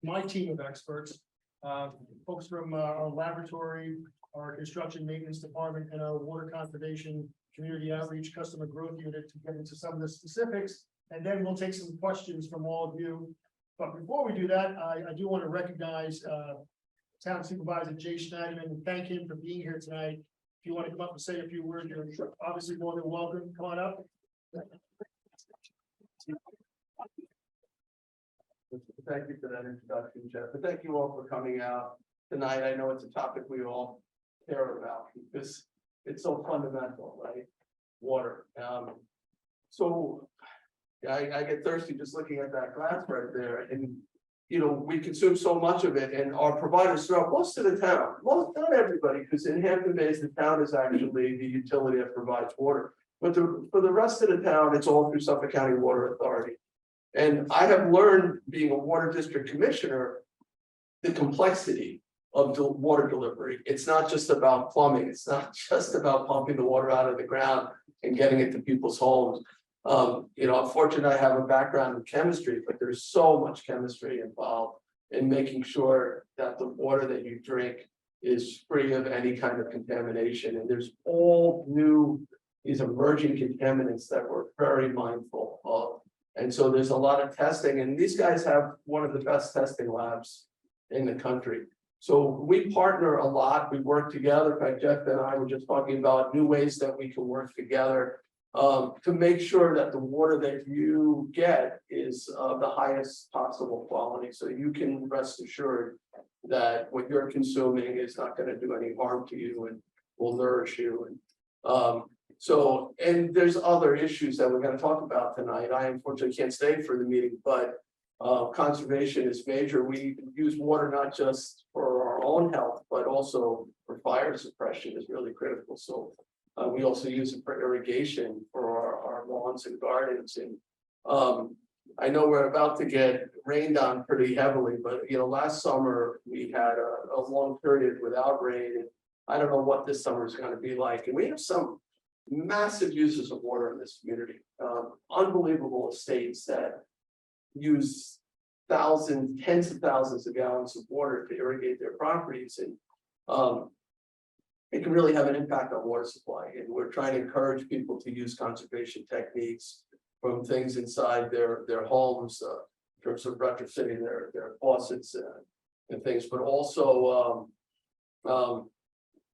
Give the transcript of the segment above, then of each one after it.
my team of experts, folks from our laboratory, our construction maintenance department, and our water conservation, community outreach, customer growth unit to get into some of the specifics. And then we'll take some questions from all of you. But before we do that, I do want to recognize Town Supervisor Jay Schneiderman and thank him for being here tonight. If you want to come up and say a few words, you're obviously more than welcome. Come on up. Thank you for that introduction, Jeff. And thank you all for coming out tonight. I know it's a topic we all care about because it's so fundamental, right? Water. So I get thirsty just looking at that glass right there. And, you know, we consume so much of it, and our providers throughout most of the town, not everybody, because in Hampton Bays, the town is actually the utility that provides water. But for the rest of the town, it's all through Suffolk County Water Authority. And I have learned, being a water district commissioner, the complexity of water delivery. It's not just about plumbing. It's not just about pumping the water out of the ground and getting it to people's homes. You know, I'm fortunate I have a background in chemistry, but there's so much chemistry involved in making sure that the water that you drink is free of any kind of contamination. And there's all new, these emerging contaminants that we're very mindful of. And so there's a lot of testing, and these guys have one of the best testing labs in the country. So we partner a lot, we work together. In fact, Jeff and I were just talking about new ways that we can work together to make sure that the water that you get is of the highest possible quality. So you can rest assured that what you're consuming is not going to do any harm to you and will nourish you. And and there's other issues that we're going to talk about tonight. I unfortunately can't stay for the meeting, but conservation is major. We use water not just for our own health, but also for fire suppression is really critical. So we also use it for irrigation for our lawns and gardens. And I know we're about to get rained on pretty heavily, but you know, last summer we had a long period without rain. And I don't know what this summer is going to be like. And we have some massive uses of water in this community, unbelievable estates that use thousands, tens of thousands of gallons of water to irrigate their properties, and it can really have an impact on water supply. And we're trying to encourage people to use conservation techniques from things inside their homes, in terms of retrofitting their faucets and things, but also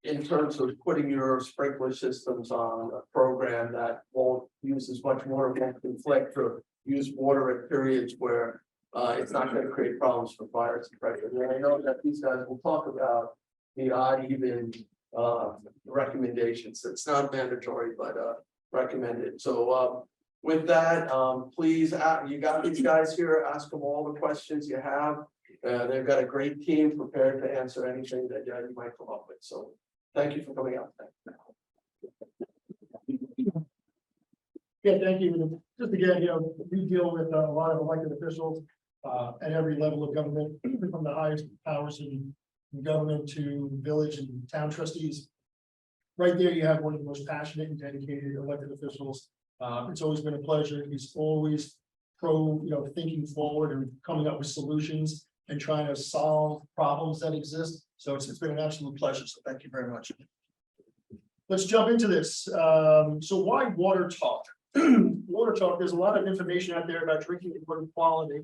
in terms of putting your sprinkler systems on a program that won't use as much water, won't conflict or use water at periods where it's not going to create problems for fire suppression. And I know that these guys will talk about the odd even recommendations. It's not mandatory, but recommended. So with that, please, you got these guys here, ask them all the questions you have. They've got a great team prepared to answer anything that you might come up with. So thank you for coming out. Yeah, thank you. Just again, you know, we deal with a lot of elected officials at every level of government, from the highest powers in government to village and town trustees. Right there, you have one of the most passionate and dedicated elected officials. It's always been a pleasure. He's always thinking forward and coming up with solutions and trying to solve problems that exist. So it's been an absolute pleasure. So thank you very much. Let's jump into this. So why WaterTalk? WaterTalk, there's a lot of information out there about drinking water quality.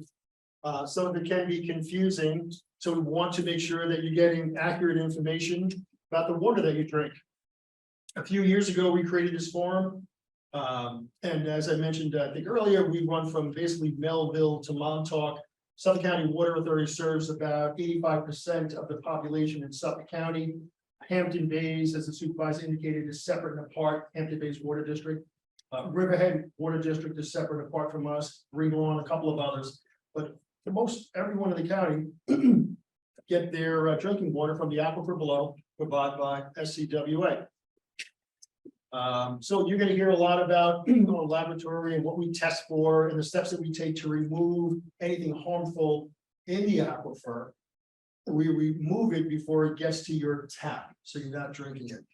Some of it can be confusing. So we want to make sure that you're getting accurate information about the water that you drink. A few years ago, we created this forum. And as I mentioned, I think earlier, we run from basically Melville to Montauk. Suffolk County Water Authority serves about 85% of the population in Suffolk County. Hampton Bays, as the supervisor indicated, is separate and apart. Hampton Bays Water District. Riverhead Water District is separate and apart from us. Ringo, a couple of others. But for most everyone in the county get their drinking water from the aquifer below, provided by SCWA. So you're going to hear a lot about our laboratory and what we test for and the steps that we take to remove anything harmful in the aquifer. We remove it before it gets to your tap, so you're not drinking it.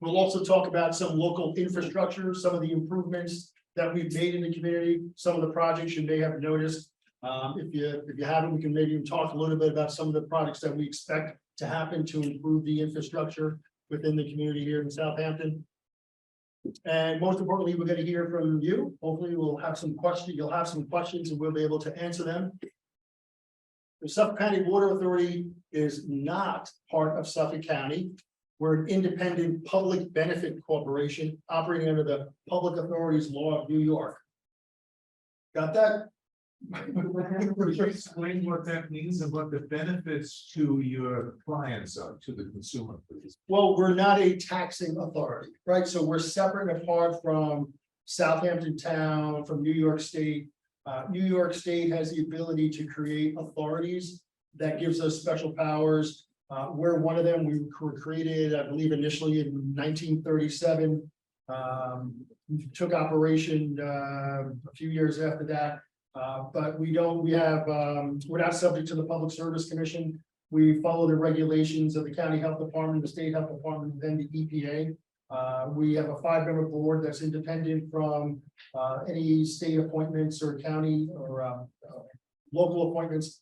We'll also talk about some local infrastructure, some of the improvements that we've made in the community, some of the projects you may have noticed. If you haven't, we can maybe talk a little bit about some of the projects that we expect to happen to improve the infrastructure within the community here in Southampton. And most importantly, we're going to hear from you. Hopefully we'll have some questions, you'll have some questions and we'll be able to answer them. The Suffolk County Water Authority is not part of Suffolk County. We're an independent public benefit corporation operating under the Public Authorities Law of New York. Got that? Could you explain what that means and what the benefits to your clients are, to the consumer, please? Well, we're not a taxing authority, right? So we're separate and apart from Southampton Town, from New York State. New York State has the ability to create authorities that gives us special powers. We're one of them. We were created, I believe, initially in 1937. We took operation a few years after that. But we have, we're not subject to the Public Service Commission. We follow the regulations of the County Health Department, the State Health Department, and then the EPA. We have a 5-member board that's independent from any state appointments or county or local appointments.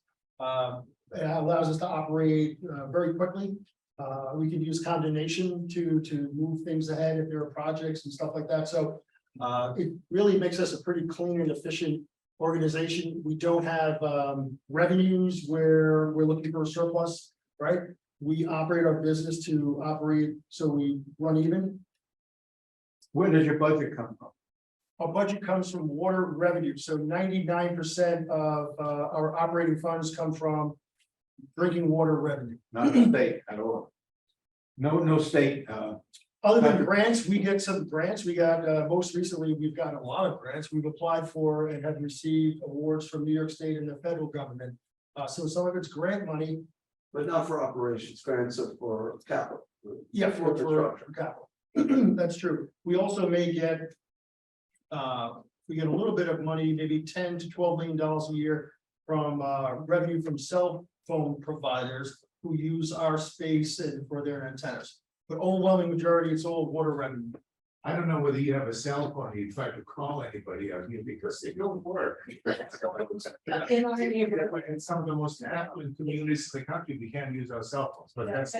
It allows us to operate very quickly. We can use condemnation to move things ahead if there are projects and stuff like that. So it really makes us a pretty clean and efficient organization. We don't have revenues where we're looking for a surplus, right? We operate our business to operate, so we run even. Where does your budget come from? Our budget comes from water revenue, so 99% of our operating funds come from drinking water revenue. Not the state at all. No state. Other than grants, we get some grants. We got, most recently, we've gotten a lot of grants. We've applied for and have received awards from New York State and the federal government. So some of it's grant money. But not for operations, grants are for capital. Yeah, for capital. That's true. We also may get, we get a little bit of money, maybe $10 to $12 million a year from revenue from cell phone providers who use our space and for their antennas. But overwhelming majority, it's all water revenue. I don't know whether you have a cell phone, you try to call anybody out here because they don't work. In some of the most affluent communities in the country, we can't use our cell phones, but that's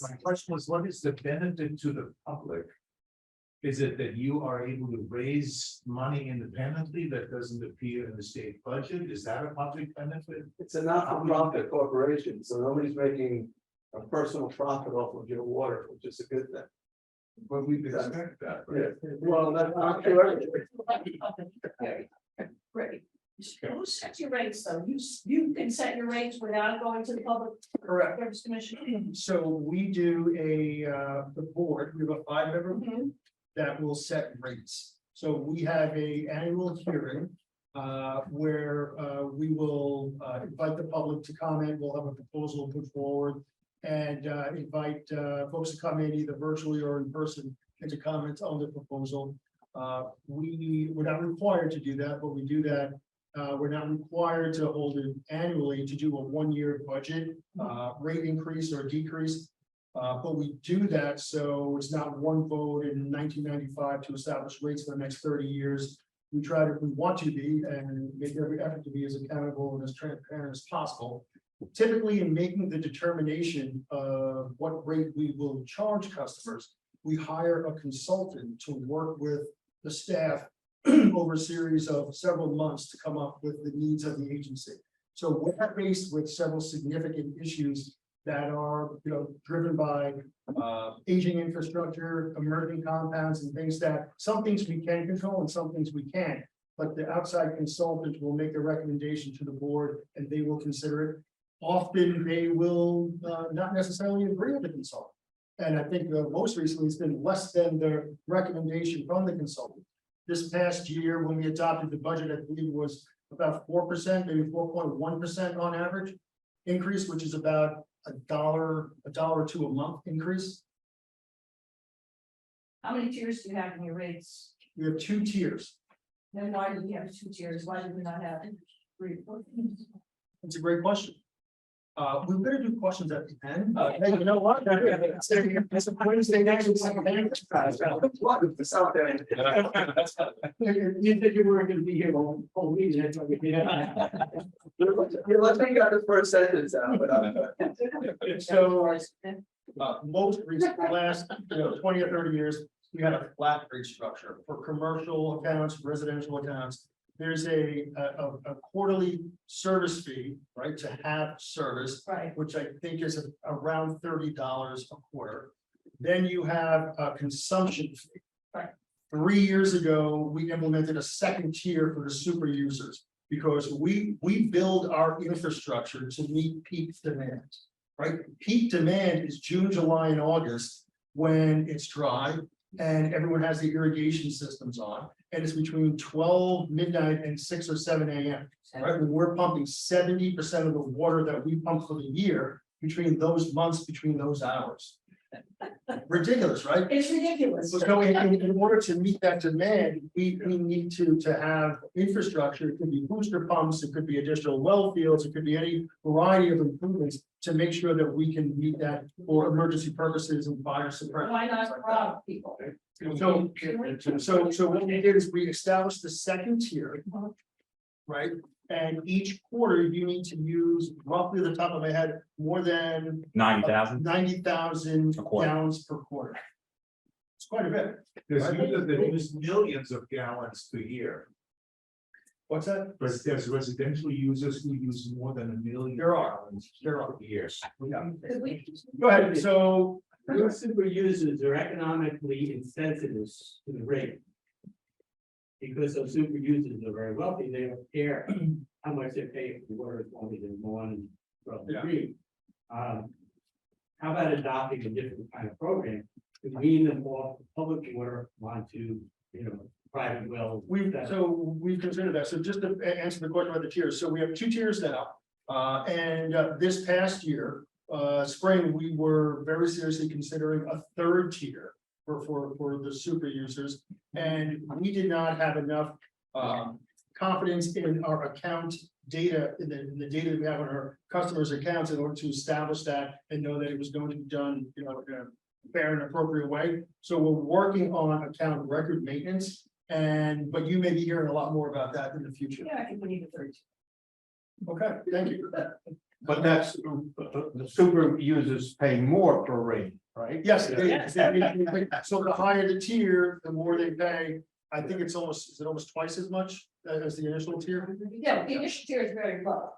my question was, what is the benefit to the public? Is it that you are able to raise money independently that doesn't appear in the state budget? Is that a public benefit? It's a not-for-profit corporation, so nobody's making a personal profit off of your water, which is a good thing. But we expect that, right? Yeah, well, that's not true. Right. Who sets your rates though? You can set your rates without going to the Public Correct. Service Commission. So we do the board, we have a 5-member board that will set rates. So we have an annual hearing where we will invite the public to comment. We'll have a proposal put forward and invite folks to come in either virtually or in person and to comment on the proposal. We're not required to do that, but we do that. We're not required to hold it annually to do a 1-year budget rate increase or decrease. But we do that so it's not one vote in 1995 to establish rates for the next 30 years. We try to, we want to be and make every effort to be as accountable and as transparent as possible. Typically, in making the determination of what rate we will charge customers, we hire a consultant to work with the staff over a series of several months to come up with the needs of the agency. So we're faced with several significant issues that are, driven by aging infrastructure, emerging compounds, and things that some things we can control and some things we can't. But the outside consultant will make a recommendation to the board, and they will consider it. Often they will not necessarily agree with the consultant. And I think most recently it's been less than the recommendation from the consultant. This past year, when we adopted the budget, I believe it was about 4%, maybe 4.1% on average increase, which is about $1 or $2 a month increase. How many tiers do you have in your rates? We have 2 tiers. Then why do we have 2 tiers? Why do we not have 3? That's a great question. We're gonna do questions at the end, but hey, you know what? It's a Wednesday night. You said you weren't gonna be here the whole meeting. That's why we did it. You let me get the first sentence out, but So, most recent, last, 20 or 30 years, we had a flat rate structure for commercial accounts, residential accounts. There's a quarterly service fee, right, to have service, Right, which I think is around $30 a quarter. Then you have a consumption fee. Right. 3 years ago, we implemented a second tier for the super users because we build our infrastructure to meet peak demand. Right, peak demand is June, July, and August when it's dry and everyone has the irrigation systems on. And it's between 12 midnight and 6 or 7 a.m. Right, when we're pumping 70% of the water that we pump for the year between those months, between those hours. Ridiculous, right? it's ridiculous. So in order to meet that demand, we need to have infrastructure. It could be booster pumps, it could be additional well fields, it could be any variety of improvements to make sure that we can meet that for emergency purposes and fire suppression. Why not rob people? So what we did is we established the second tier. Right, and each quarter you need to use roughly the top of my head, more than 90,000 A quarter. gallons per quarter. It's quite a bit. There's users that use millions of gallons per year, What's that? but there's residential users who use more than 1 million. There are. gallons There are. per year. Could we- Go ahead, so. Your super users are economically insensitive to the rate. Because those super users are very wealthy, they don't care how much they pay for water as long as they're one from the green. How about adopting a different kind of program to wean them off public water onto, private wells? We've considered that. So just to answer the question about the tiers, so we have 2 tiers now. And this past year, spring, we were very seriously considering a 3rd tier for the super users. And we did not have enough confidence in our account data, in the data that we have on our customers' accounts in order to establish that and know that it was going to be done, in a fair and appropriate way. So we're working on account record maintenance, but you may be hearing a lot more about that in the future. Yeah, I think we need a 3rd. Okay, thank you. But that's, the super users pay more per rate, right? Yes, so the higher the tier, the more they pay. I think is it almost twice as much as the initial tier? Yeah, the initial tier is very low.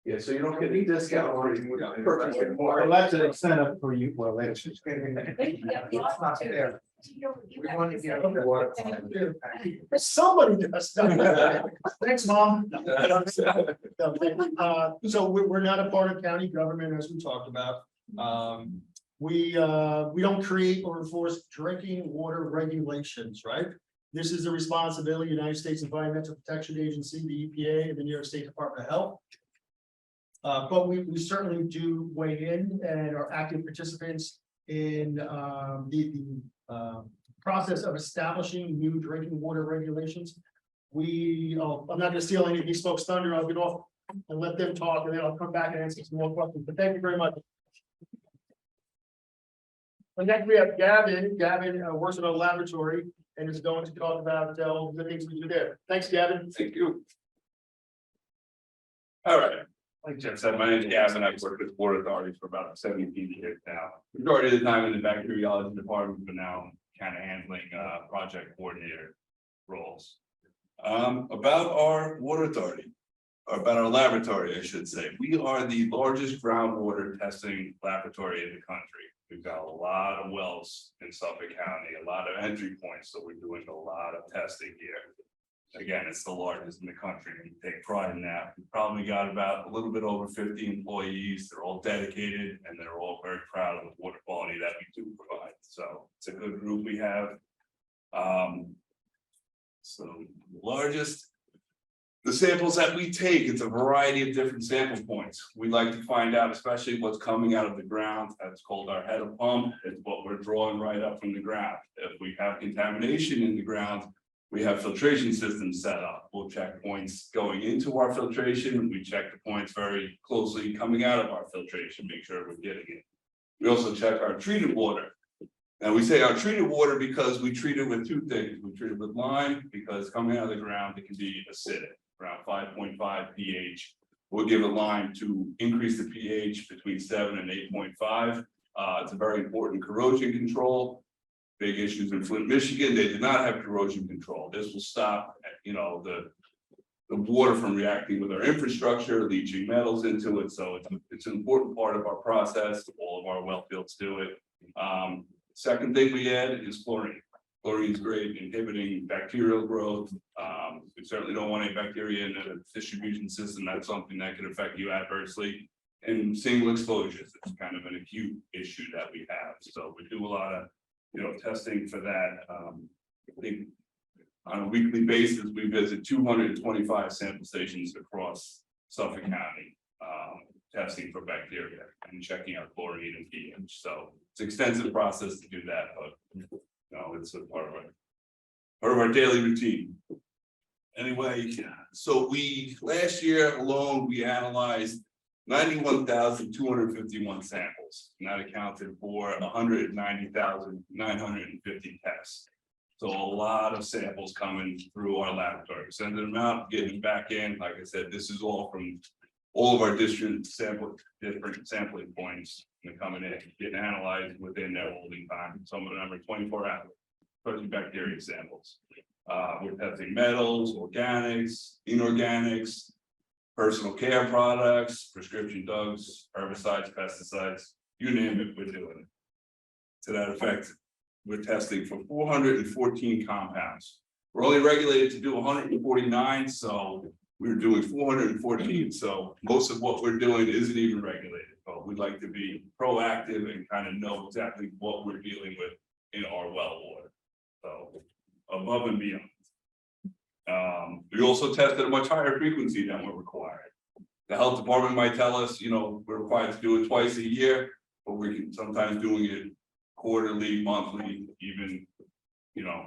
yeah, so you don't get any discount or you purchase more. Well, that's an incentive for you, well, that's just. It's not fair. We want to get the water. Somebody does. Thanks, Mom. So we're not a part of county government, as we talked about. We don't create or enforce drinking water regulations, right? This is the responsibility of the United States Environmental Protection Agency, the EPA, and the New York State Department of Health. But we certainly do weigh in and are active participants in the process of establishing new drinking water regulations. I'm not going to steal any of these folks' thunder. I'll get off and let them talk, and then I'll come back and answer some more questions. But thank you very much. And next we have Gavin. Gavin works in a laboratory and is going to talk about all the things we do there. Thanks, Gavin. Thank you. All right, like Jeff said, my name is Gavin. I've worked with Water Authority for about 17 years now. Majority of the time in the bacteriology department, but now I'm kind of handling project coordinator roles. About our water authority, or about our laboratory, I should say. We are the largest groundwater testing laboratory in the country. We've got a lot of wells in Suffolk County, a lot of entry points, so we're doing a lot of testing here. Again, it's the largest in the country, and we take pride in that. We've probably got about a little bit over 50 employees. They're all dedicated, and they're all very proud of the water quality that we do provide. So it's a good group we have. So the largest. The samples that we take, it's a variety of different sample points. We like to find out, especially what's coming out of the ground. That's called our head of pump. It's what we're drawing right up from the ground. If we have contamination in the ground, We have filtration systems set up. We'll check points going into our filtration. We check the points very closely coming out of our filtration, make sure we're getting it. We also check our treated water. And we say our treated water because we treat it with two things. We treat it with lime because coming out of the ground, it can be acidic, around 5.5 pH. We'll give it lime to increase the pH between 7 and 8.5. It's a very important corrosion control. Big issues in Flint, Michigan, they did not have corrosion control. This will stop, the water from reacting with our infrastructure, leaching metals into it. So it's an important part of our process. All of our well fields do it. Second thing we add is chlorine. Chlorine is great inhibiting bacterial growth. We certainly don't want any bacteria in the distribution system. That's something that could affect you adversely. And single exposures, it's kind of an acute issue that we have. So we do a lot of testing for that. I think on a weekly basis, we visit 225 sample stations across Suffolk County, testing for bacteria and checking out chlorine and pH. So it's an extensive process to do that, but it's a part of our daily routine. Anyway, so last year alone, we analyzed 91,251 samples, and that accounted for 190,950 tests. So a lot of samples coming through our laboratory, sending them out, getting them back in. Like I said, this is all from all of our different sampling points coming in, getting analyzed within their holding time. Some of them are 24 hours, especially bacteria samples. We're testing metals, organics, inorganics, personal care products, prescription drugs, herbicides, pesticides, you name it, we're doing it. To that effect, we're testing for 414 compounds. We're only regulated to do 149, so we're doing 414. So most of what we're doing isn't even regulated, but we'd like to be proactive and kind of know exactly what we're dealing with in our well water. So above and beyond. We also test at a much higher frequency than we're required. The health department might tell us, we're required to do it twice a year, but we can sometimes doing it quarterly, monthly, even,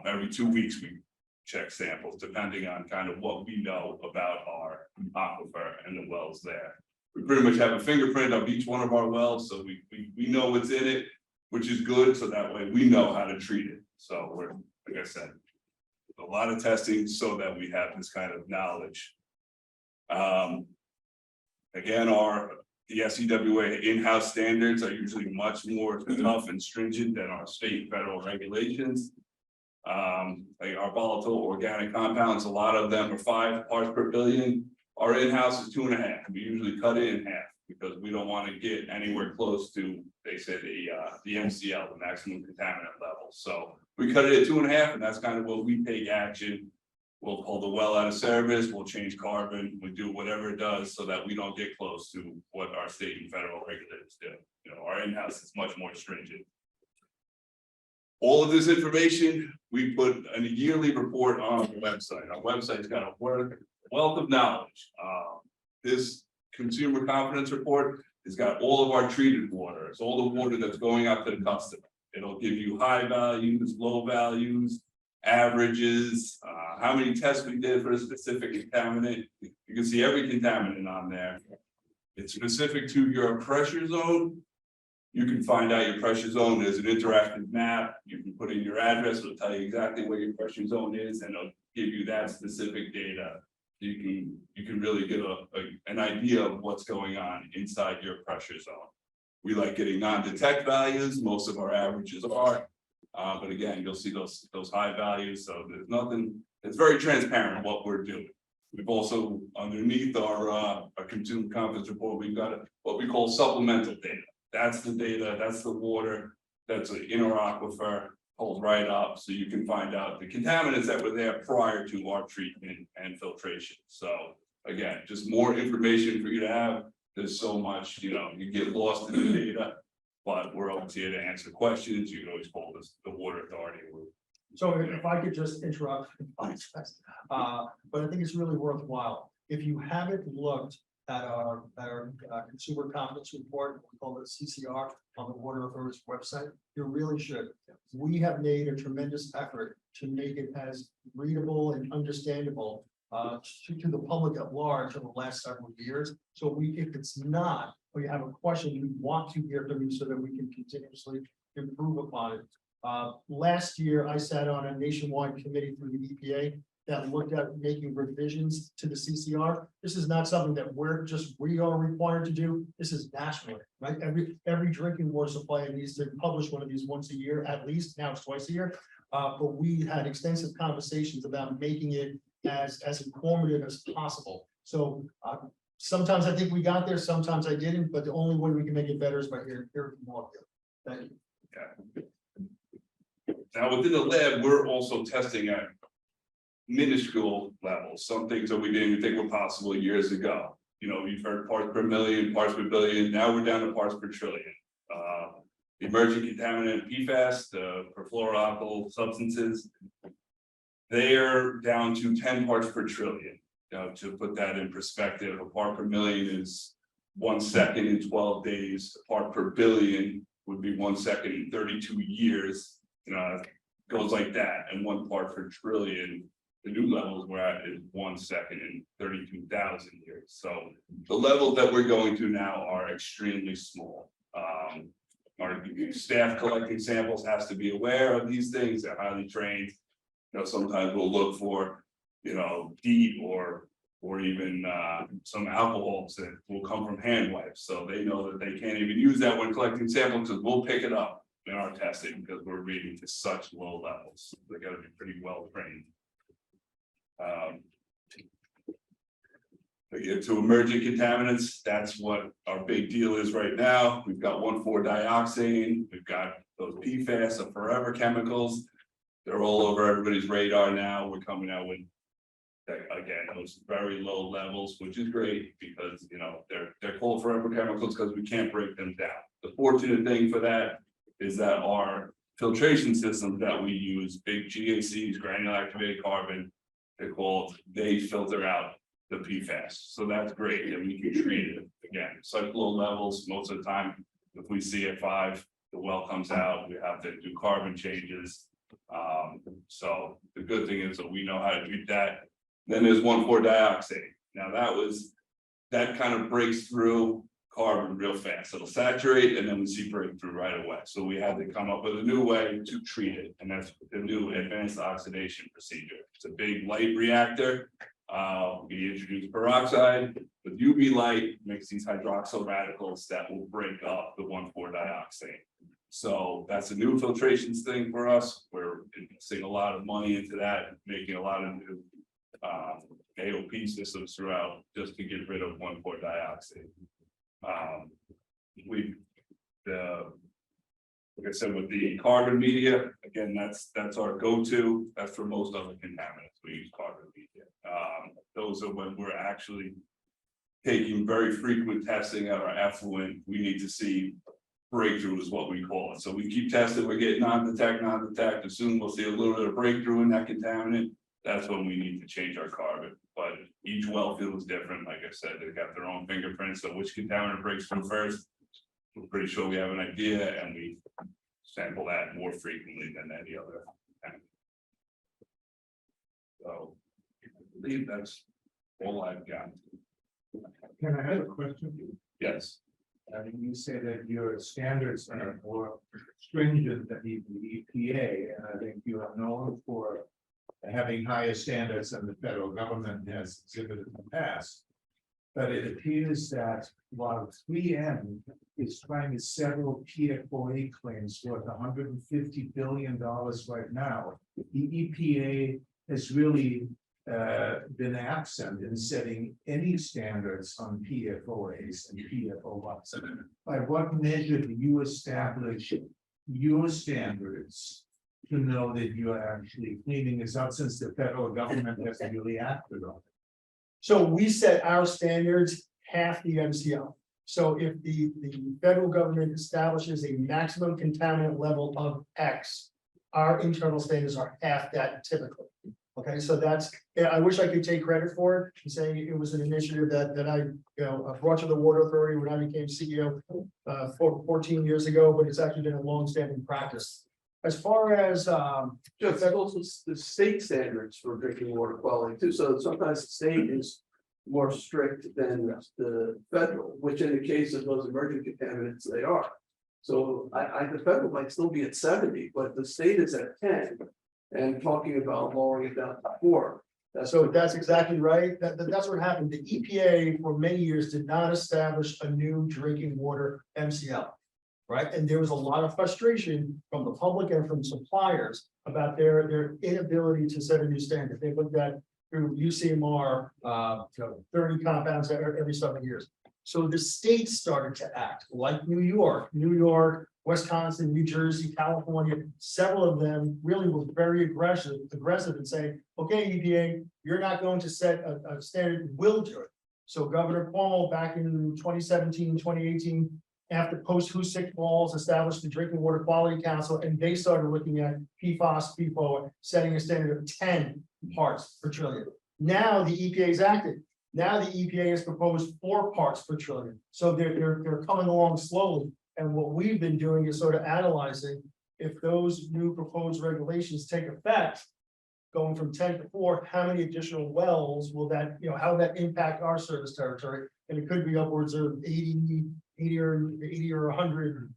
every 2 weeks we check samples, depending on kind of what we know about our aquifer and the wells there. We pretty much have a fingerprint of each one of our wells, so we know what's in it, which is good, so that way we know how to treat it. So we're, like I said, a lot of testing so that we have this kind of knowledge. Again, the SCWA in-house standards are usually much more tough and stringent than our state and federal regulations. Like our volatile organic compounds, a lot of them are 5 parts per billion. Our in-house is 2.5. We usually cut it in half because we don't want to get anywhere close to, they say, the MCL, the maximum contaminant level. So we cut it at 2.5, and that's kind of what we take action. We'll pull the well out of service, we'll change carbon, we do whatever it does so that we don't get close to what our state and federal regulators do. Our in-house is much more stringent. All of this information, we put in a yearly report on our website. Our website's got a wealth of knowledge. This consumer confidence report has got all of our treated water. It's all the water that's going out to the customer. It'll give you high values, low values, averages, how many tests we did for a specific contaminant. You can see every contaminant on there. It's specific to your pressure zone. You can find out your pressure zone. There's an interactive map. You can put in your address. It'll tell you exactly where your pressure zone is, and it'll give you that specific data. You can really get an idea of what's going on inside your pressure zone. We like getting non-detect values. Most of our averages are. But again, you'll see those high values. So there's nothing, it's very transparent what we're doing. We've also, underneath our consumer confidence report, we've got what we call supplemental data. That's the data, that's the water, that's in our aquifer, holds right up, so you can find out the contaminants that were there prior to our treatment and filtration. So again, just more information for you to have. There's so much, you get lost in the data. But we're always here to answer questions. You can always call us the Water Authority. So if I could just interrupt, but I think it's really worthwhile. If you haven't looked at our consumer confidence report, we call it CCR, on the Water Authority's website. You really should. We have made a tremendous effort to make it as readable and understandable to the public at large over the last several years. So if it's not, or you have a question, we want to hear from you so that we can continuously improve upon it. Last year, I sat on a nationwide committee through the EPA that looked at making revisions to the CCR. This is not something that we are required to do. This is national, right? Every drinking water supplier needs to publish one of these once a year, at least. Now it's twice a year. But we had extensive conversations about making it as informative as possible. So sometimes I think we got there, sometimes I didn't, but the only way we can make it better is by hearing from all of you. Thank you. Now, within the lab, we're also testing at minuscule levels, some things that we didn't even think were possible years ago. You know, you've heard parts per million, parts per billion, now we're down to parts per trillion. The emerging contaminant PFAS, the perfluoroalkyl substances, they are down to 10 parts per trillion. Now, to put that in perspective, a part per million is 1 second in 12 days, a part per billion would be 1 second in 32 years. You know, it goes like that, and 1 part per trillion. The new levels we're at is 1 second in 32,000 years. So the levels that we're going to now are extremely small. Our staff collecting samples has to be aware of these things. They're highly trained. You know, sometimes we'll look for, you know, DEET or even some alcohols that will come from hand wipes. So they know that they can't even use that when collecting samples, because we'll pick it up in our testing because we're reading to such low levels. They got to be pretty well trained. Again, to emerging contaminants, that's what our big deal is right now. We've got 1,4-dioxane, we've got those PFAS, the forever chemicals. They're all over everybody's radar now. We're coming out with, again, those very low levels, which is great because, you know, they're called forever chemicals because we can't break them down. The fortunate thing for that is that our filtration systems that we use, big GACs, granular activated carbon, they filter out the PFAS. So that's great, and we can treat it. Again, such low levels, most of the time, if we see at 5, the well comes out, we have to do carbon changes. So the good thing is that we know how to treat that. Then there's 1,4-dioxane. Now that kind of breaks through carbon real fast. It'll saturate and then we see breakthrough right away. So we had to come up with a new way to treat it, and that's the new advanced oxidation procedure. It's a big light reactor. We introduce peroxide with UV light, makes these hydroxyl radicals that will break up the 1,4-dioxane. So that's a new filtrations thing for us. We're investing a lot of money into that, making a lot of new AOP systems throughout just to get rid of 1,4-dioxane. Like I said, with the carbon media, again, that's our go-to. That's for most other contaminants. We use carbon media. Those are when we're actually taking very frequent testing of our effluent. We need to see breakthrough is what we call it. So we keep testing, we're getting non-detect. As soon as we'll see a little bit of breakthrough in that contaminant, that's when we need to change our carbon. But each well field is different. Like I said, they've got their own fingerprints. So which contaminant breaks through first, we're pretty sure we have an idea, and we sample that more frequently than any other contaminant. So I believe that's all I've got. Can I have a question? Yes. You say that your standards are more stringent than the EPA, and I think you are known for having higher standards than the federal government has exhibited in the past. But it appears that while 3M is trying to settle PFOA claims worth $150 billion right now, the EPA has really been absent in setting any standards on PFOAs and PFOAs. By what measure do you establish your standards to know that you are actually cleaning this up, since the federal government hasn't really acted on it? So we set our standards half the MCL. So if the federal government establishes a maximum contaminant level of X, our internal standards are half that typically. Okay, so that's, yeah, I wish I could take credit for it, and saying it was an initiative that I, brought to the Water Authority when I became CEO. 14 years ago, but it's actually been a long-standing practice. As far as, Jeff, that also the state standards for drinking water quality too, so sometimes the state is more strict than the federal, which in the case of those emerging contaminants, they are. So the federal might still be at 70, but the state is at 10, and talking about lowering it down to 4. so that's exactly right, that's what happened, the EPA for many years did not establish a new drinking water MCL. Right, and there was a lot of frustration from the public and from suppliers about their inability to set a new standard. They looked at through UCMR, 30 compounds every 7 years. So the states started to act like New York, Wisconsin, New Jersey, California. Several of them really were very aggressive in saying, okay, EPA, you're not going to set a standard, we'll do it. So Governor Cuomo back in 2017, 2018, after post-Hoosick falls, established the Drinking Water Quality Council, and they started looking at PFAS, PFOA, setting a standard of 10 parts per trillion. Now the EPA is active. Now the EPA has proposed 4 parts per trillion. So they're coming along slowly. And what we've been doing is sort of analyzing if those new proposed regulations take effect, going from 10 to 4, how many additional wells will that, how will that impact our service territory? And it could be upwards of 80 or 100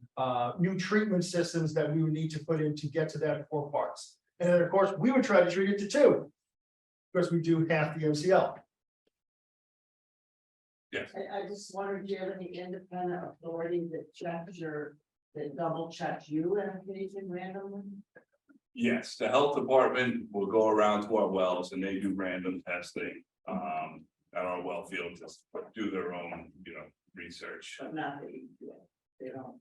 new treatment systems that we would need to put in to get to that 4 parts. And then, of course, we would try to treat it to 2. Because we do half the MCL. Yes, I just wondered, do you have any independent authority that checks that double checks you and anything randomly? yes, the health department will go around to our wells and they do random testing. At our well fields, just do their own, research. But not the EPA, they don't.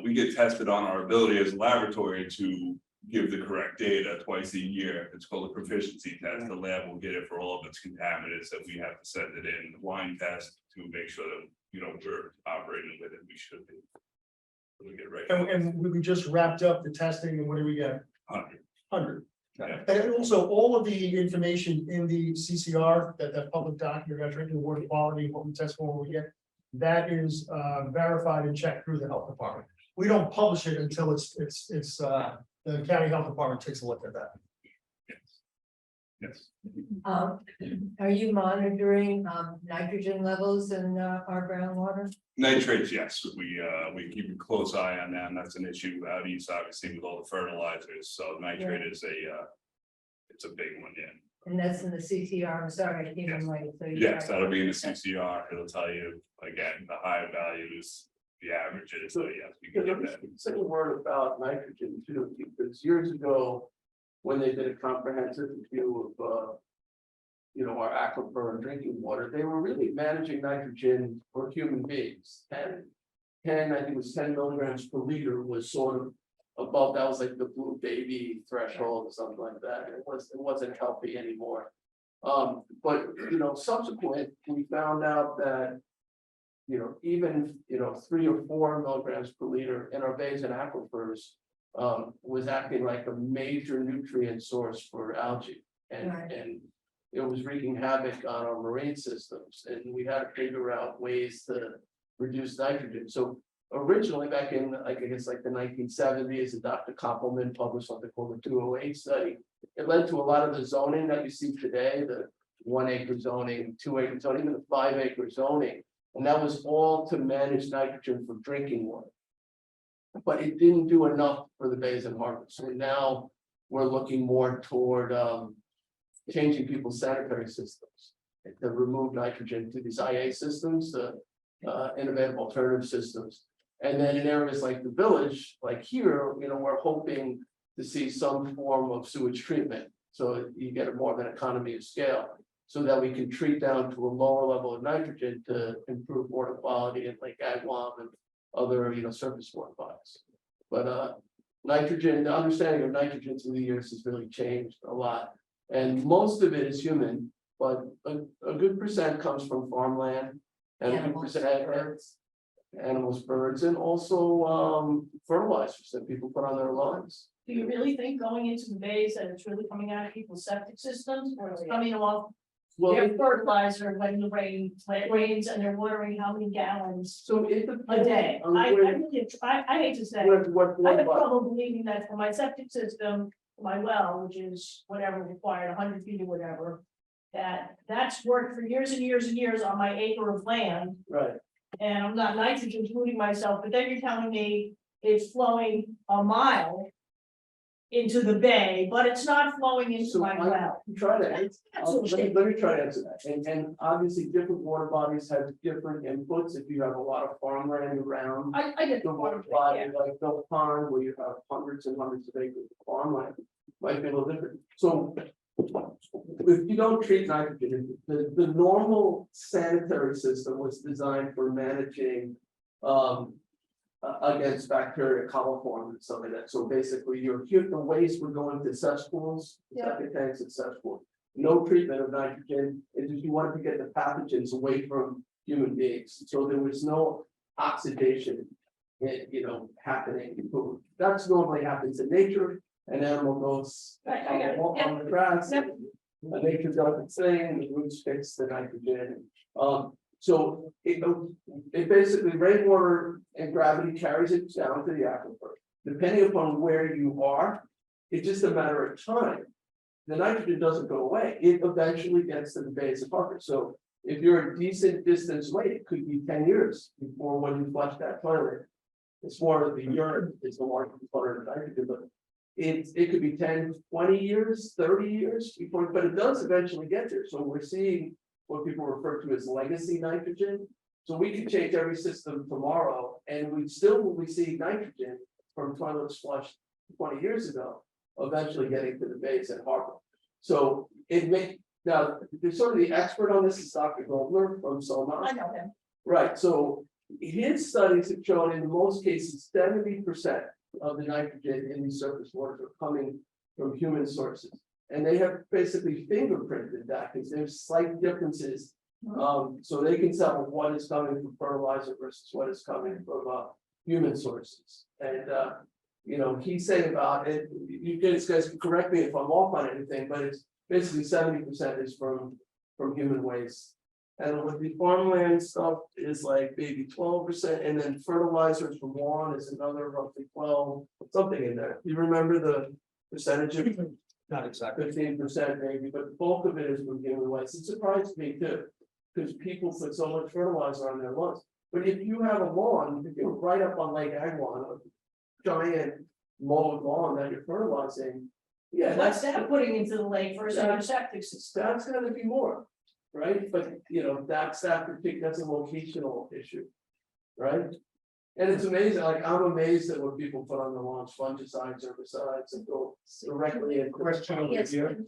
We get tested on our ability as a laboratory to give the correct data twice a year. It's called a proficiency test. The lab will get it for all of its contaminants that we have to send it in. The wine test to make sure that, we're operating with it. We should be. We get ready. And we just wrapped up the testing, and what do we get? 100. 100. Yeah. And also all of the information in the CCR, that public document about drinking water quality, what we test for, what we get, that is verified and checked through the health department. We don't publish it until it's the county health department takes a look at that. Yes. Are you monitoring nitrogen levels in our groundwater? Nitrates, yes, we keep a close eye on that, and that's an issue out east, obviously, with all the fertilizers, so nitrate is it's a big one, yeah. And that's in the CCR, I'm sorry, I came in late, so. Yes, that'll be in the CCR, it'll tell you, again, the high values, the averages, so yes, we can get that. Say a word about nitrogen too, because years ago, when they did a comprehensive review of, our aquifer and drinking water, they were really managing nitrogen for human beings. And 10, I think it was 10 milligrams per liter was sort of above, that was like the blue baby threshold or something like that. It wasn't healthy anymore. But, subsequent, we found out that, even, 3 or 4 milligrams per liter in our bays and aquifers was acting like a major nutrient source for algae. And it was wreaking havoc on our marine systems, and we had to figure out ways to reduce nitrogen. So originally back in, I guess like the 1970s, Dr. Koppelman published something called the 208 study. It led to a lot of the zoning that you see today, the 1 acre zoning, 2 acre zoning, even the 5 acre zoning. And that was all to manage nitrogen for drinking water. But it didn't do enough for the bays and harbors. So now we're looking more toward changing people's sanitary systems to remove nitrogen to these IA systems, innovative alternative systems. And then in areas like the village, like here, we're hoping to see some form of sewage treatment. So you get more of an economy of scale, so that we can treat down to a lower level of nitrogen to improve water quality in Lake Agawam and other, surface water bodies. But nitrogen, the understanding of nitrogen through the years has really changed a lot. And most of it is human, but a good percent comes from farmland. And a good Animals, percent, birds. animals, birds, and also fertilizers that people put on their lawns. Do you really think going into the bays that it's really coming out of people's septic systems, or it's coming off Well, their fertilizer when the when it rains and they're watering how many gallons so it a depends day? on I where- really, I hate to say, what I have what- trouble believing that for my septic system, my well, which is whatever required, 100 feet or whatever. That's worked for years and years and years on my acre of land, right. and I'm not nitrogen polluting myself, but then you're telling me it's flowing a mile into the bay, but it's not flowing into So my I well. try to answer, That's what let me try to answer that, and obviously different water bodies have different inputs, if you have a lot of farmland around. I get The the water water, body, yeah. like Bill Pond, where you have hundreds and hundreds of acres of farmland, might be a little different, so. If you don't treat nitrogen, the normal sanitary system was designed for managing, against bacteria, coliform and stuff like that, so basically the waste would go into cesspools, septic tanks and cesspools. No treatment of nitrogen, it's just you wanted to get the pathogens away from human beings, so there was no oxidation. Happening in food, that's normally happens in nature, an animal goes I got it. on the grass. Yep. Nature does its thing, the roots fix the nitrogen. So it basically rainwater and gravity carries it down to the aquifer. Depending upon where you are, it's just a matter of time. The nitrogen doesn't go away, it eventually gets to the base of bucket. So if you're a decent distance away, it could be 10 years before when you flush that toilet. It's more of the urine, it's the more component of nitrogen, but it could be 10, 20 years, 30 years before, but it does eventually get there. So we're seeing what people refer to as legacy nitrogen. So we could change every system tomorrow and we still will be seeing nitrogen from toilets flushed 20 years ago, eventually getting to the base at Harvard. So now, there's sort of the expert on this is Dr. Goldner from Soma. I know him. Right, so his studies have shown in most cases, 70% of the nitrogen in these surface waters are coming from human sources. And they have basically fingerprinted that because there's slight differences. So they can tell what is coming from fertilizer versus what is coming from human sources. And he's saying about it, you guys can correct me if I'm off on anything, but it's basically 70% is from human waste. And with the farmland stuff is like maybe 12%, and then fertilizers from lawn is another roughly 12, something in there. You remember the percentage of Not exactly. 15% maybe, but the bulk of it is from human waste. It surprised me too, because people put so much fertilizer on their lawns. But if you have a lawn, if you're right up on Lake Agawam, a giant mowed lawn that you're fertilizing, yeah, What's that putting into the lake versus our septic system? that's gonna be more, right? But that's that's a locational issue, right? And it's amazing, like I'm amazed at what people put on the lawns, fungicides, herbicides, and go directly in. Question over Yes, here.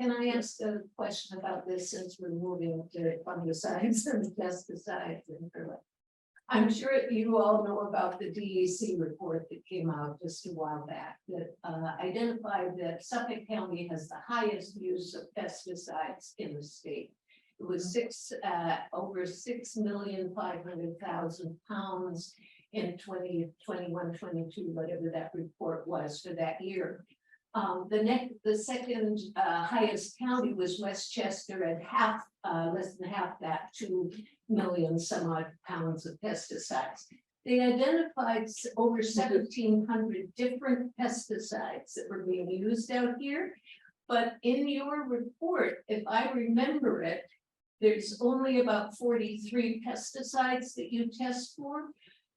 Can I ask a question about this since we're moving to fungicides and pesticides and I'm sure you all know about the DEC report that came out just a while back that identified that Suffolk County has the highest use of pesticides in the state. It was over 6,500,000 pounds in 2021-22, whatever that report was for that year. The second highest county was Westchester at less than half that, 2 million some odd pounds of pesticides. They identified over 1,700 different pesticides that were being used out here. But in your report, if I remember it, there's only about 43 pesticides that you test for.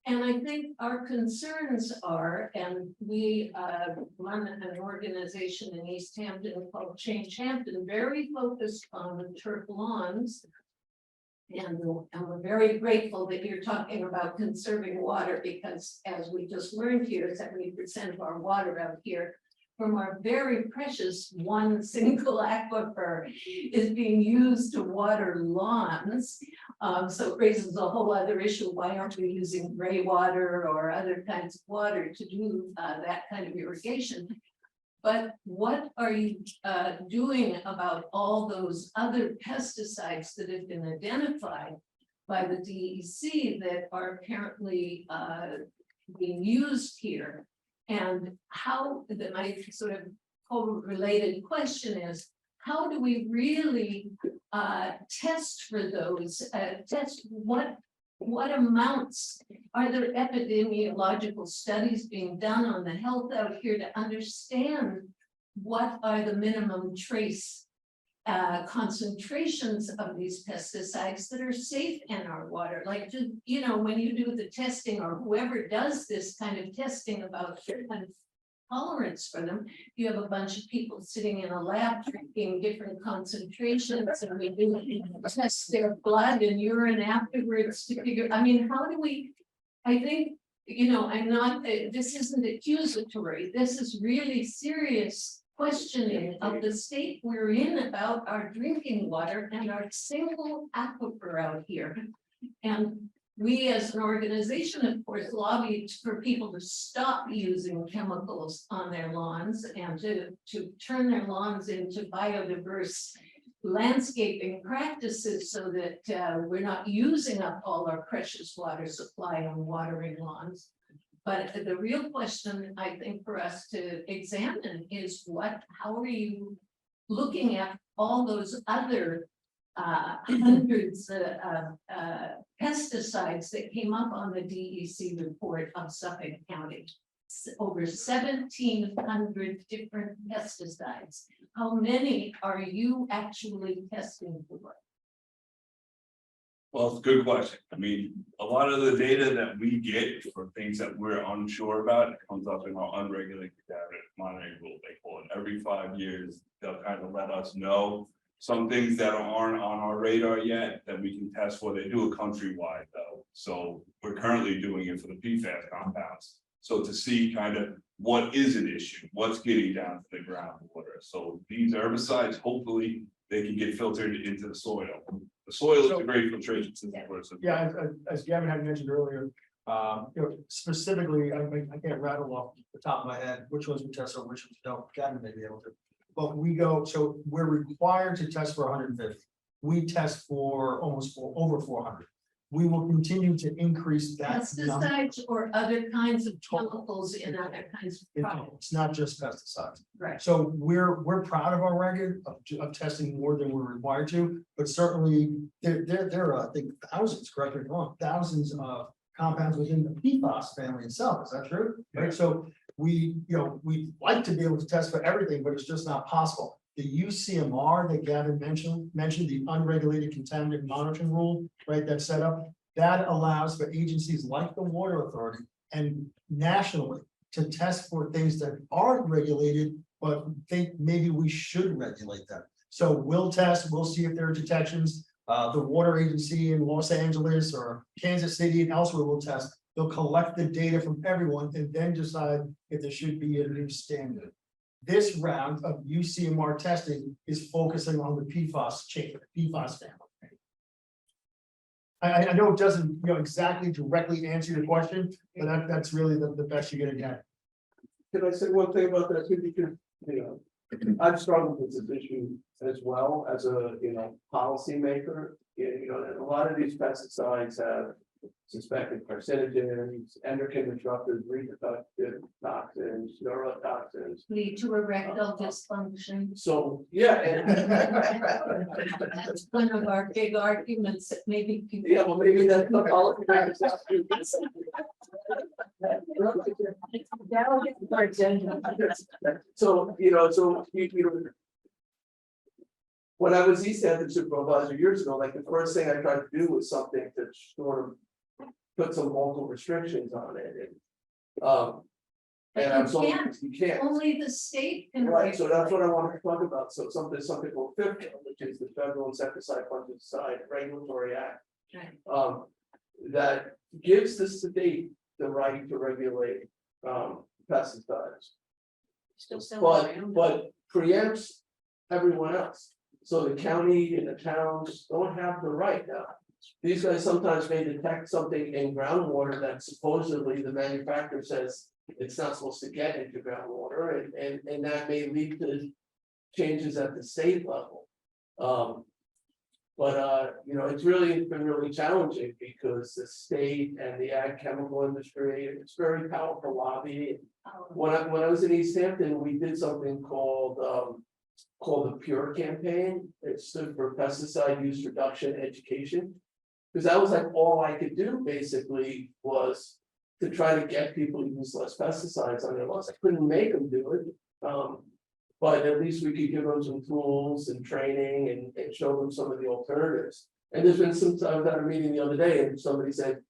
And I think our concerns are, and we run an organization in East Hampton called Change Hampton, very focused on turf lawns. And we're very grateful that you're talking about conserving water because as we just learned here, 70% of our water out here from our very precious one single aquifer is being used to water lawns. So it raises a whole other issue. Why aren't we using gray water or other kinds of water to do that kind of irrigation? But what are you doing about all those other pesticides that have been identified by the DEC that are apparently being used here. And how, my sort of co-related question is, how do we really test for those, test what amounts, are there epidemiological studies being done on the health out here to understand what are the minimum trace concentrations of these pesticides that are safe in our water? Like, you know, when you do the testing, or whoever does this kind of testing about kind of tolerance for them, you have a bunch of people sitting in a lab drinking different concentrations, and we do test their blood and urine afterwards to figure, I mean, how do we, I think, you know, I'm not, this isn't accusatory, this is really serious questioning of the state we're in about our drinking water and our single aquifer out here. And we as an organization, of course, lobbied for people to stop using chemicals on their lawns and to turn their lawns into biodiverse landscaping practices so that we're not using up all our precious water supply on watering lawns. But the real question, I think, for us to examine is how are you looking at all those other hundreds of pesticides that came up on the DEC report of Suffolk County. Over 1,700 different pesticides. How many are you actually testing for? Well, it's a good question. I mean, a lot of the data that we get for things that we're unsure about, it comes up in our unregulated contaminant monitoring rule. They call it every 5 years. They'll kind of let us know some things that aren't on our radar yet that we can test for. They do it countrywide though. So we're currently doing it for the PFAS compounds. So to see kind of what is an issue, what's getting down to the groundwater. So these herbicides, hopefully they can get filtered into the soil. The soil is a great filtration system. Yeah, as Gavin had mentioned earlier, you know, specifically, I can't rattle off the top of my head which ones we test or which ones don't. Gavin may be able to. But we go, so we're required to test for 150. We test for over 400. We will continue to increase that number. Pesticides or other kinds of chemicals in other kinds of products. It's not just pesticides. Right. So we're proud of our record of testing more than we're required to, but certainly there are, I think, thousands, correct me if I'm wrong, thousands of compounds within the PFAS family itself. Is that true? Right. So we like to be able to test for everything, but it's just not possible. The UCMR that Gavin mentioned the unregulated contaminant monitoring rule, right, that's set up, that allows for agencies like the Water Authority and nationally to test for things that aren't regulated, but think maybe we should regulate them. So we'll test, we'll see if there are detections. The water agency in Los Angeles or Kansas City and elsewhere will test. They'll collect the data from everyone and then decide if there should be a new standard. This round of UCMR testing is focusing on the PFAS chain, the PFAS family. I know it doesn't, exactly directly answer your question, but that's really the best you're gonna get. Can I say one thing about that too? Because, I've struggled with this issue as well as a, policymaker. And a lot of these pesticides have suspected carcinogens, endocrine disruptors, reproductive toxins, neurotoxins. Lead to erectile dysfunction. So, yeah. That's one of our big arguments that maybe people. Yeah, well, maybe that's the policymakers. So, when I was East Hampton supervisor years ago, like the first thing I tried to do was something to sort of put some local restrictions on it. And I'm so, you can't. Only the state can. Right, so that's what I wanted to talk about. So something called FIFRA, which is the Federal Insecticide Fungicide Regulatory Act. Right. That gives the state the right to regulate pesticides. But preempts everyone else. So the county and the towns don't have the right now. These guys sometimes may detect something in groundwater that supposedly the manufacturer says it's not supposed to get into groundwater, and that may lead to changes at the state level. But, you know, it's been really challenging because the state and the ag chemical industry, it's very powerful lobby. When I was in East Hampton, we did something called the Pure campaign. It stood for pesticide use reduction education. Because that was like all I could do basically was to try to get people to use less pesticides on their lawns. I couldn't make them do it. But at least we could give them some tools and training and show them some of the alternatives. And there's been some, I was at a meeting the other day and somebody said,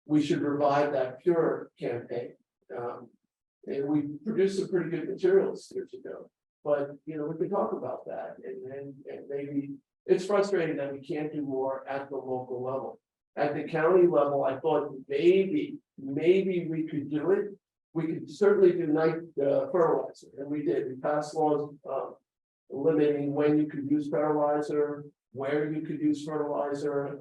we should revive that Pure campaign. And we produced some pretty good materials years ago. But, you know, we can talk about that and maybe it's frustrating that we can't do more at the local level. At the county level, I thought maybe we could do it. We could certainly do night fertilizer, and we did. We passed laws limiting when you could use fertilizer, where you could use fertilizer.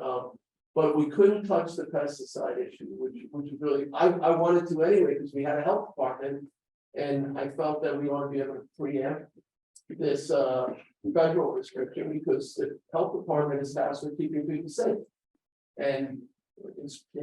But we couldn't touch the pesticide issue, which really, I wanted to anyway, because we had a health department. And I felt that we ought to be able to preempt this federal restriction because the health department is tasked with keeping people safe. And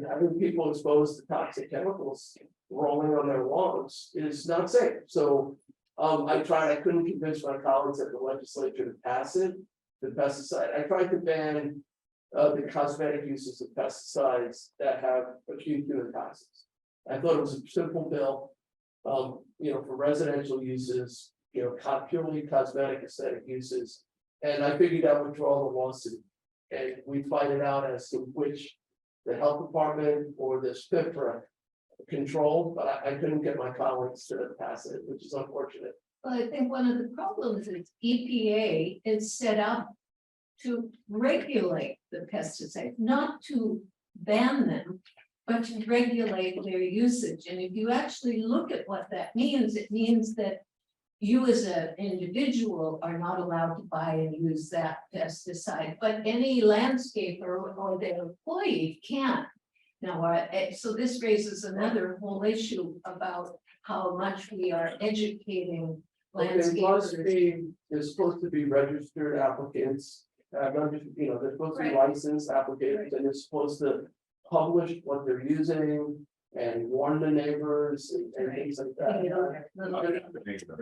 having people exposed to toxic chemicals rolling on their lawns is not safe. So I couldn't convince my colleagues at the legislature to pass it, the pesticide. I tried to ban the cosmetic uses of pesticides that have acute human toxins. I thought it was a simple bill, you know, for residential uses, you know, purely cosmetic aesthetic uses. And I figured I would draw the lawsuit and we fight it out as to which the health department or the SPIFRA control, but I couldn't get my colleagues to pass it, which is unfortunate. Well, I think one of the problems is EPA is set up to regulate the pesticides, not to ban them, but to regulate their usage. And if you actually look at what that means, it means that you as an individual are not allowed to buy and use that pesticide, but any landscaper or their employee can. Now, so this raises another whole issue about how much we are educating landscapers. There's supposed to be registered applicants, you know, they're supposed to be licensed applicants, and they're supposed to publish what they're using and warn the neighbors and things like that.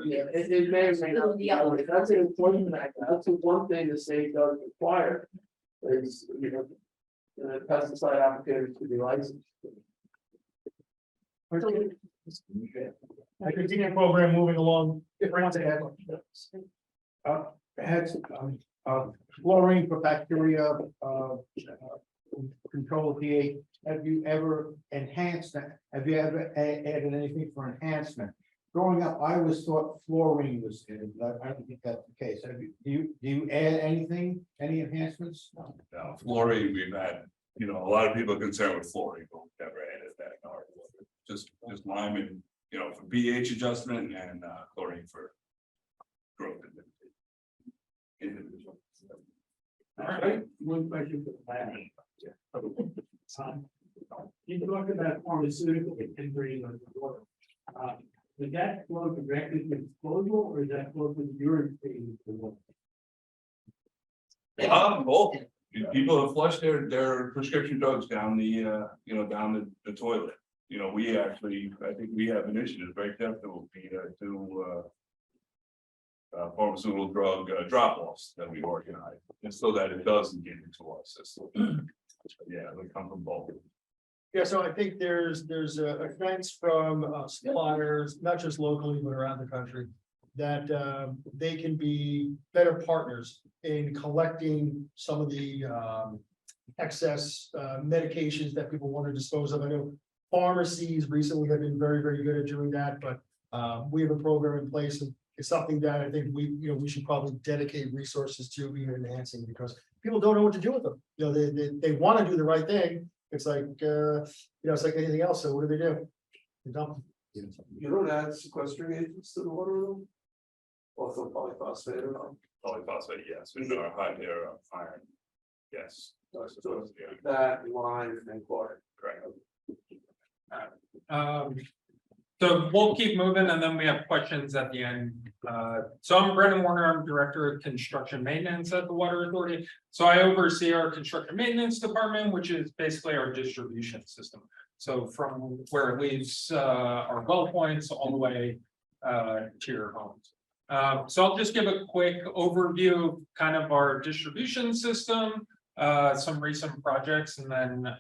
Yeah, it may or may not be, that's an important fact, that's the one thing the state does require, is, you know, the pesticide applicators to be licensed. I continue program moving along. Had fluorine for bacteria, control of pH. Have you ever enhanced that? Have you ever added anything for enhancement? Growing up, I always thought fluorine was added, but I don't think that's the case. Do you add anything, any enhancements? No, fluorine, we've had, you know, a lot of people are concerned with fluorine, but we've never added that in our water. Just lime and, you know, for pH adjustment and chlorine for growth. Individual. All right, one question for the lab. You talked about pharmaceutical entering on the water. Would that flow directly to disposal or is that flow to the urine stream to water? Both. People have flushed their prescription drugs down the, you know, down the toilet. You know, we actually, I think we have initiatives very careful to pharmaceutical drug drop-offs that we organize, and so that it doesn't get into our system. Yeah, they come from both. Yeah, so I think there's a sense from suppliers, not just locally, but around the country, that they can be better partners in collecting some of the excess medications that people want to dispose of. I know pharmacies recently have been very, very good at doing that, but we have a program in place, and it's something that I think we should probably dedicate resources to even enhancing, because people don't know what to do with them. You know, they want to do the right thing. It's like, it's like anything else. So what do? They dump. You don't add sequestering agents to the water room? Also polyphosphate or not? Polyphosphate, yes, we know our high there, iron. Yes. So that, lime and chlorine. Correct. So we'll keep moving and then we have questions at the end. So I'm Brendan Warner, I'm Director of Construction Maintenance at the Water Authority. So I oversee our construction maintenance department, which is basically our distribution system. So from where it leaves our well points all the way to your homes. So I'll just give a quick overview of kind of our distribution system, some recent projects, and then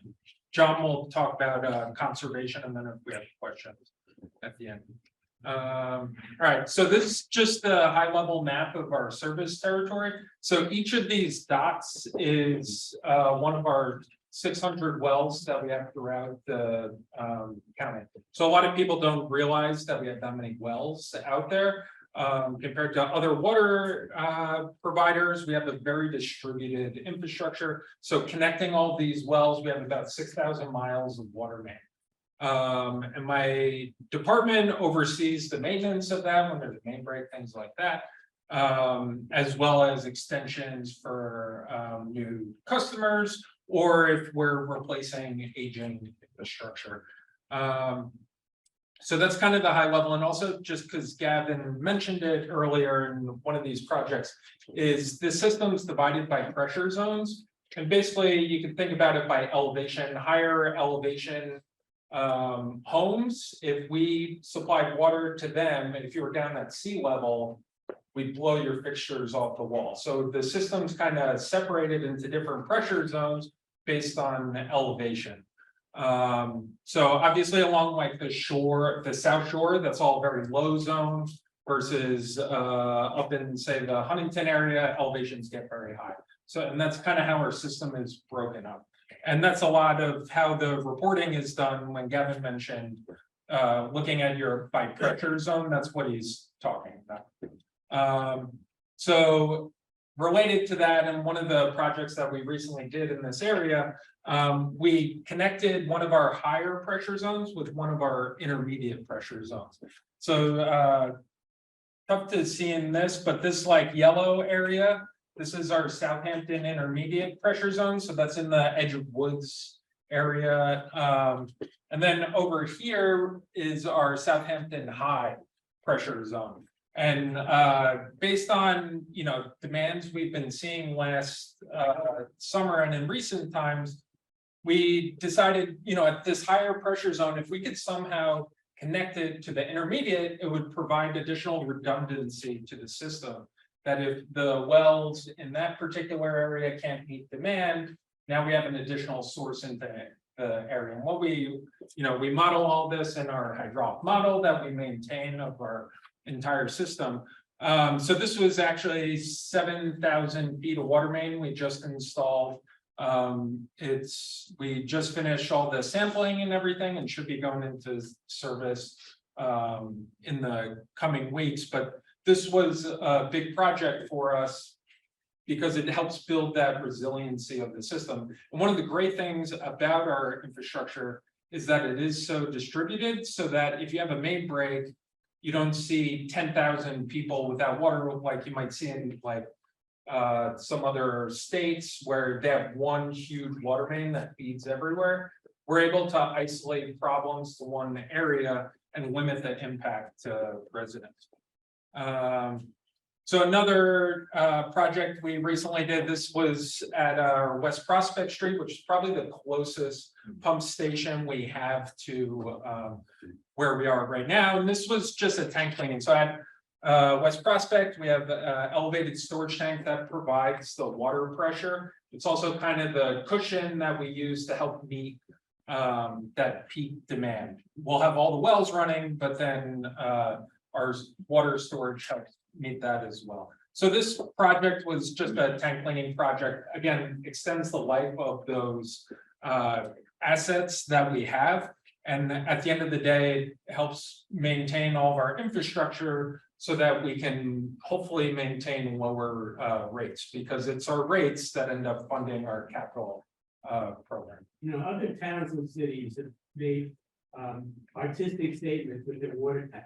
John will talk about conservation, and then if we have questions at the end. All right, so this is just a high level map of our service territory. So each of these dots is one of our 600 wells that we have throughout the county. So a lot of people don't realize that we have that many wells out there. Compared to other water providers, we have a very distributed infrastructure. So connecting all these wells, we have about 6,000 miles of water main. And my department oversees the maintenance of that when there's a main break, things like that, as well as extensions for new customers, or if we're replacing aging infrastructure. So that's kind of the high level, and also just because Gavin mentioned it earlier in one of these projects, is the system's divided by pressure zones. And basically you can think about it by elevation. Higher elevation homes, if we supplied water to them, if you were down at sea level, we blow your fixtures off the wall. So the system's kind of separated into different pressure zones based on elevation. So obviously along like the shore, the South Shore, that's all very low zone versus up in say the Huntington area, elevations get very high. So, and that's kind of how our system is broken up. And that's a lot of how the reporting is done. When Gavin mentioned looking at your by pressure zone, that's what he's talking about. So related to that, and one of the projects that we recently did in this area, we connected one of our higher pressure zones with one of our intermediate pressure zones. So tough to see in this, but this like yellow area, this is our Southampton intermediate pressure zone. So that's in the edge of woods area. And then over here is our Southampton high pressure zone. And based on demands we've been seeing last summer and in recent times, we decided at this higher pressure zone, if we could somehow connect it to the intermediate, it would provide additional redundancy to the system. That if the wells in that particular area can't meet demand, now we have an additional source into the area. And what we model all this in our hydraulic model that we maintain of our entire system. So this was actually 7,000 feet of water main we just installed. We just finished all the sampling and everything and should be going into service in the coming weeks. But this was a big project for us because it helps build that resiliency of the system. And one of the great things about our infrastructure is that it is so distributed so that if you have a main break, you don't see 10,000 people without water like you might see in like some other states where they have one huge water main that feeds everywhere. We're able to isolate problems to one area and limit the impact to residents. So another project we recently did, this was at our West Prospect Street, which is probably the closest pump station we have to where we are right now. And this was just a tank cleaning. So at West Prospect, we have an elevated storage tank that provides the water pressure. It's also kind of the cushion that we use to help meet that peak demand. We'll have all the wells running, but then our water storage helps meet that as well. So this project was just a tank cleaning project. Again, extends the life of those assets that we have. And at the end of the day, it helps maintain all of our infrastructure so that we can hopefully maintain lower rates, because it's our rates that end up funding our capital program. Other towns and cities have made artistic statements with their water tank.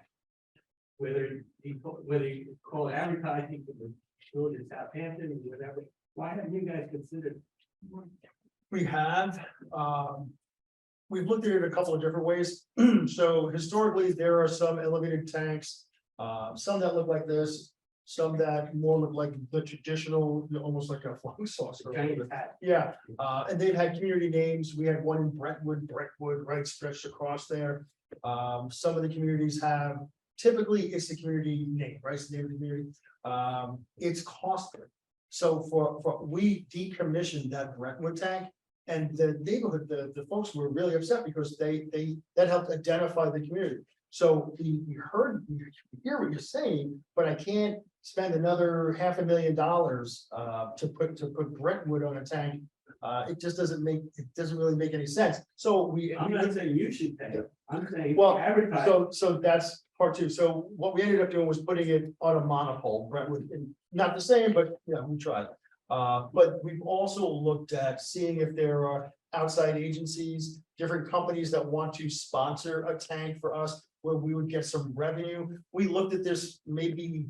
Whether you call it advertising for the village of Southampton or whatever, why haven't you guys considered? We have, we've looked at it a couple of different ways. So historically, there are some elevated tanks, some that look like this, some that more look like the traditional, almost like a flying saucer. Yeah, and they've had community names. We had one in Brentwood, right, stretched across there. Some of the communities have, typically it's the community name, right? It's the name of the community. It's costly. So we decommissioned that Brentwood tank. And the neighborhood, the folks were really upset because that helped identify the community. So we hear what you're saying, but I can't spend another $500,000 to put Brentwood on a tank. It just doesn't really make any sense. So I'm not saying you should pay it. I'm saying. well, advertise. so that's part two. So what we ended up doing was putting it on a monopole, Brentwood, and not the same, but yeah, we tried. But we've also looked at seeing if there are outside agencies, different companies that want to sponsor a tank for us, where we would get some revenue. We looked at this maybe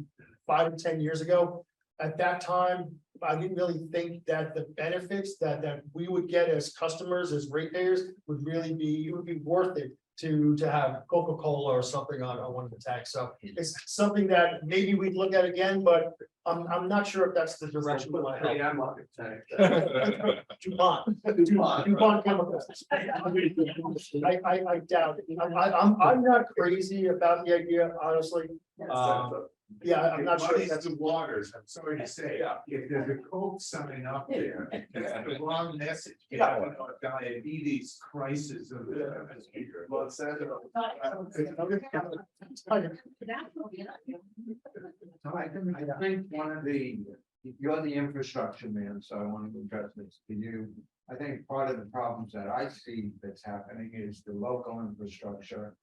5 or 10 years ago. At that time, I didn't really think that the benefits that we would get as customers, as ratepayers, would really be, it would be worth it to have Coca-Cola or something on one of the tanks. So it's something that maybe we'd look at again, but I'm not sure if that's the direction we want to head. DuPont chemicals. I doubt it. I'm not crazy about the idea, honestly. Yeah, I'm not sure if That's that's. the waters, I'm sorry to say, if there's a Coke sign up there, it's the wrong message. Yeah. Diabetes crisis of the. So I think one of the, you're the infrastructure man, so I want to address this to you. I think part of the problems that I see that's happening is the local infrastructure,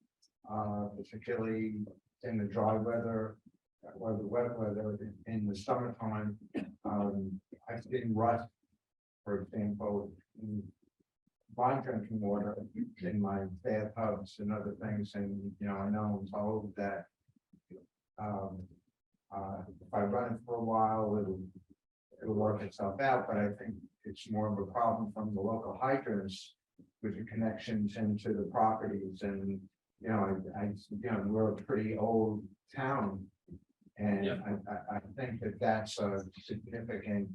particularly in the dry weather or the wet weather in the summertime. I've seen rust, for example, in my drinking water in my bathtubs and other things, and I know I'm told that if I run it for a while, it'll work itself out, but I think it's more of a problem from the local hydrants with the connections into the properties. And we're a pretty old town, and I think that that's a significant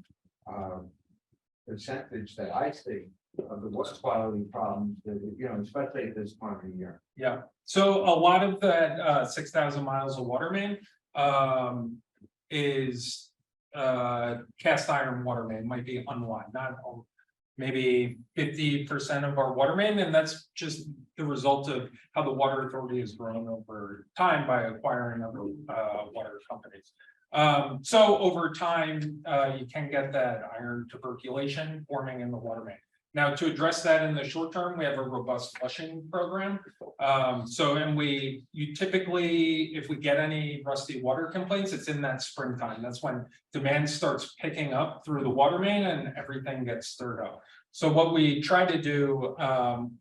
percentage that I see of the water quality problems that, especially at this time of the year. Yeah, so a lot of that 6,000 miles of water main is cast iron water main, might be unlined, not all. Maybe 50% of our water main, and that's just the result of how the water authority has grown over time by acquiring other water companies. So over time, you can get that iron tuberculation forming in the water main. Now, to address that in the short term, we have a robust flushing program. You typically, if we get any rusty water complaints, it's in that springtime. That's when demand starts picking up through the water main and everything gets stirred up. So what we try to do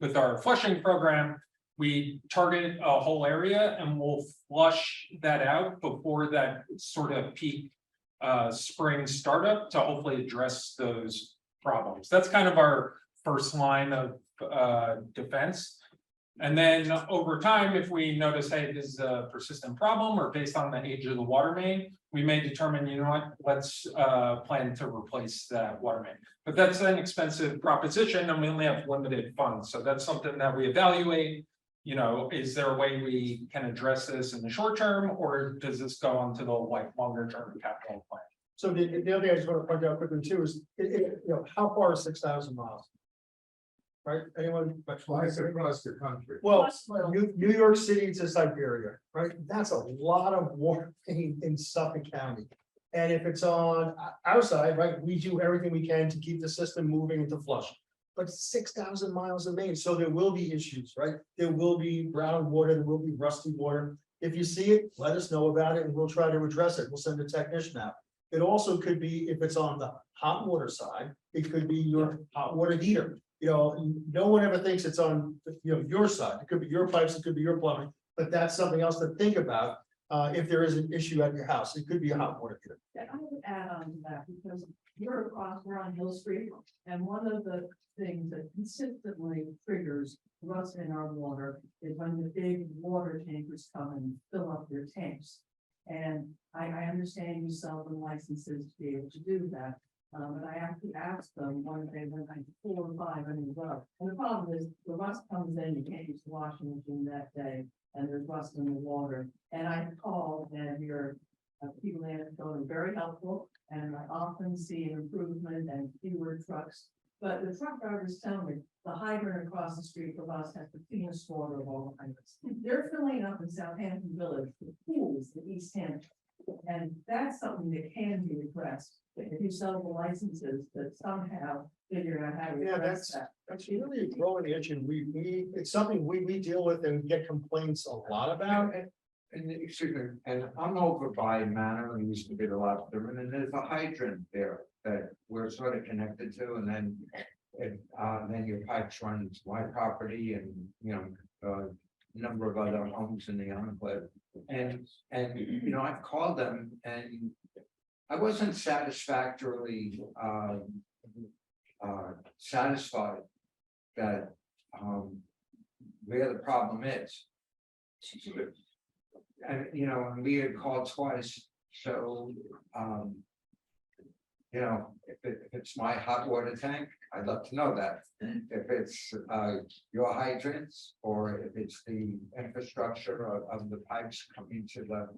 with our flushing program, we target a whole area and we'll flush that out before that sort of peak spring startup to hopefully address those problems. That's kind of our first line of defense. And then over time, if we notice, hey, this is a persistent problem, or based on the age of the water main, we may determine, let's plan to replace that water main. But that's an expensive proposition and we only have limited funds. So that's something that we evaluate. Is there a way we can address this in the short term, or does this go on to the longer term capital plan? So the other thing I just want to point out quickly too is, how far is 6,000 miles? Right, anyone? Flies across the country. Well, New York City to Siberia, right? That's a lot of water in Suffolk County. And if it's on our side, right, we do everything we can to keep the system moving and to flush. But 6,000 miles of main, so there will be issues, right? There will be brown water, there will be rusty water. If you see it, let us know about it and we'll try to address it. We'll send a technician out. It also could be, if it's on the hot water side, it could be your hot water heater. No one ever thinks it's on, your side. It could be your pipes, it could be your plumbing, but that's something else to think about. if there is an issue at your house. It could be a hot water heater. And I would add on to that, because we're on Hill Street, and one of the things that consistently triggers rust in our water is when the big water tankers come and fill up their tanks. And I understand you sell them licenses to be able to do that. But I have to ask them one day when I 4 or 5 in a row. And the problem is the rust comes in, you can't use the washing machine that day, and there's rust in the water. And I call and your people in it are very helpful, and I often see an improvement and fewer trucks. But the truck drivers tell me the hydrant across the street from us has the cleanest water of all the hydrants. They're filling up in Southampton Village, the pools in East Hampton. And that's something that can be addressed, if you sell the licenses, that somehow figure out how to Yeah, address that. That's really a growing itch, and it's something we deal with and get complaints a lot about. And excuse me, and I'm over by Manor, and used to be the lobster, and there's a hydrant there that we're sort of connected to, and then. Then your pipes run to my property and, you know, a number of other homes in the enclave. And, you know, I've called them and I wasn't satisfactorily, satisfied that, where the problem is. And, you know, and we had called twice, so, you know, if it's my hot water tank, I'd love to know that. If it's your hydrants, or if it's the infrastructure of the pipes coming to the.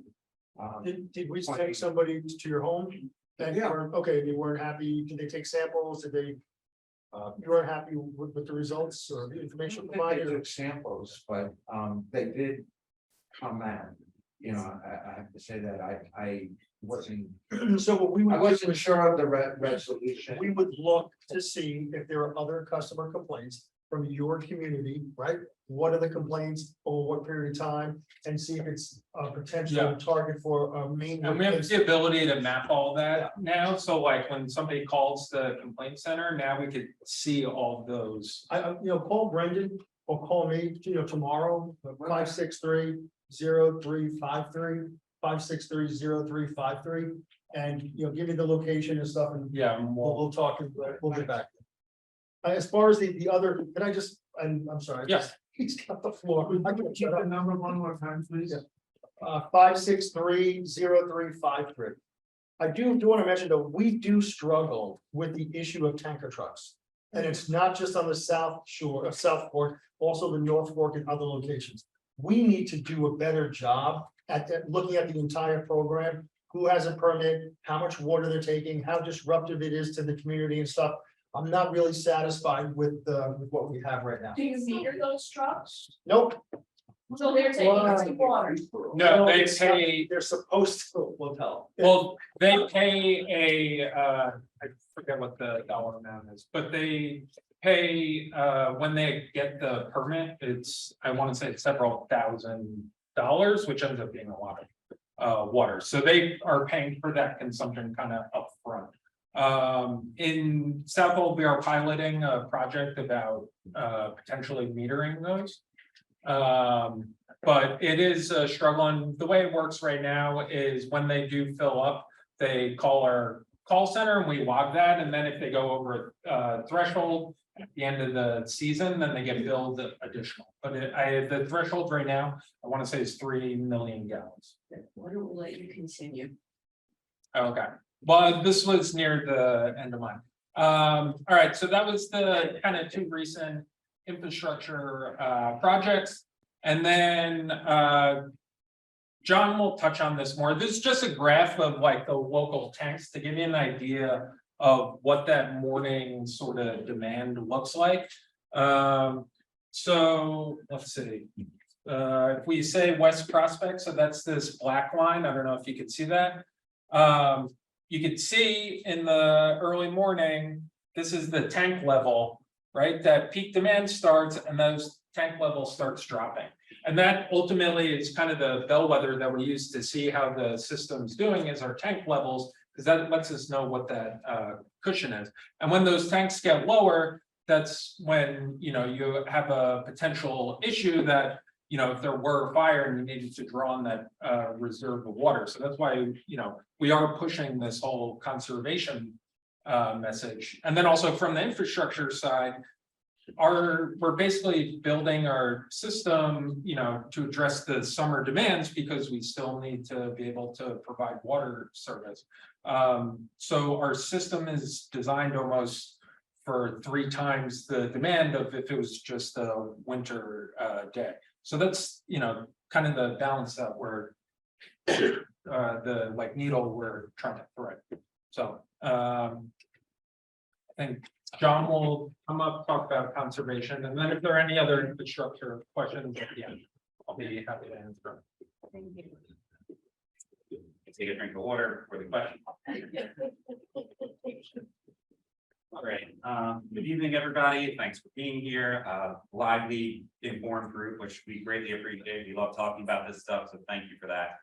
Did we take somebody to your home? And Yeah. okay, they weren't happy. Did they take samples? Did they? You weren't happy with the results or the information They provided? took samples, but they did come out. You know, I have to say that I wasn't, So what we I would. wasn't sure of the resolution. We would look to see if there are other customer complaints from your community, right? What are the complaints over what period of time, and see if it's a potential Yeah. target for a main. And we have the ability to map all that now, so like when somebody calls the complaint center, now we could see all of those. Call Brendan or call me, tomorrow, 563-0353, 563-0353. And, give you the location and stuff, and Yeah, we'll talk, and we'll get back. As far as the other, can I just, I'm sorry. Yes. He's got the floor. I can Keep the number one more time, please. 563-0353. I do want to mention, though, we do struggle with the issue of tanker trucks. And it's not just on the South Shore of South Fork, also the North Fork and other locations. We need to do a better job at looking at the entire program. Who has a permit, how much water they're taking, how disruptive it is to the community and stuff. I'm not really satisfied with what we have right now. Do you meter those trucks? Nope. So they're taking the water. no, they pay, They're supposed to, we'll tell. well, they pay I forget what the dollar amount is, but they pay, when they get the permit, I want to say it's several $1,000s, which ends up being a lot of water, so they are paying for that consumption kind of upfront. In Southhold, we are piloting a project about potentially metering those. But it is a struggle, and the way it works right now is when they do fill up, they call our call center and we log that, and then if they go over threshold at the end of the season, then they get billed additional. But the threshold right now, I want to say is 3 million gallons. Why don't we let you continue? Okay, well, this was near the end of mine. All right, so that was the kind of 2 recent infrastructure projects. And then John will touch on this more. This is just a graph of like the local tanks to give you an idea of what that morning sort of demand looks like. So let's see. If we say West Prospect, so that's this black line. I don't know if you can see that. You can see in the early morning, this is the tank level, right? That peak demand starts and those tank levels starts dropping. And that ultimately is kind of the bellwether that we use to see how the system's doing is our tank levels, because that lets us know what that cushion is. And when those tanks get lower, that's when you have a potential issue that you know, if there were a fire and you needed to draw on that reserve of water. So that's why, you know, we are pushing this whole conservation message. And then also from the infrastructure side, we're basically building our system, you know, to address the summer demands because we still need to be able to provide water service. So our system is designed almost for 3 times the demand of if it was just a winter day. So that's, you know, kind of the balance that we're the like needle we're trying to thread. So I think John will come up, talk about conservation, and then if there are any other infrastructure questions at the end, I'll be happy to answer. Thank you. Take a drink of water for the question. All right, good evening, everybody. Thanks for being here. Lively, informed group, which we greatly appreciate. We love talking about this stuff, so thank you for that.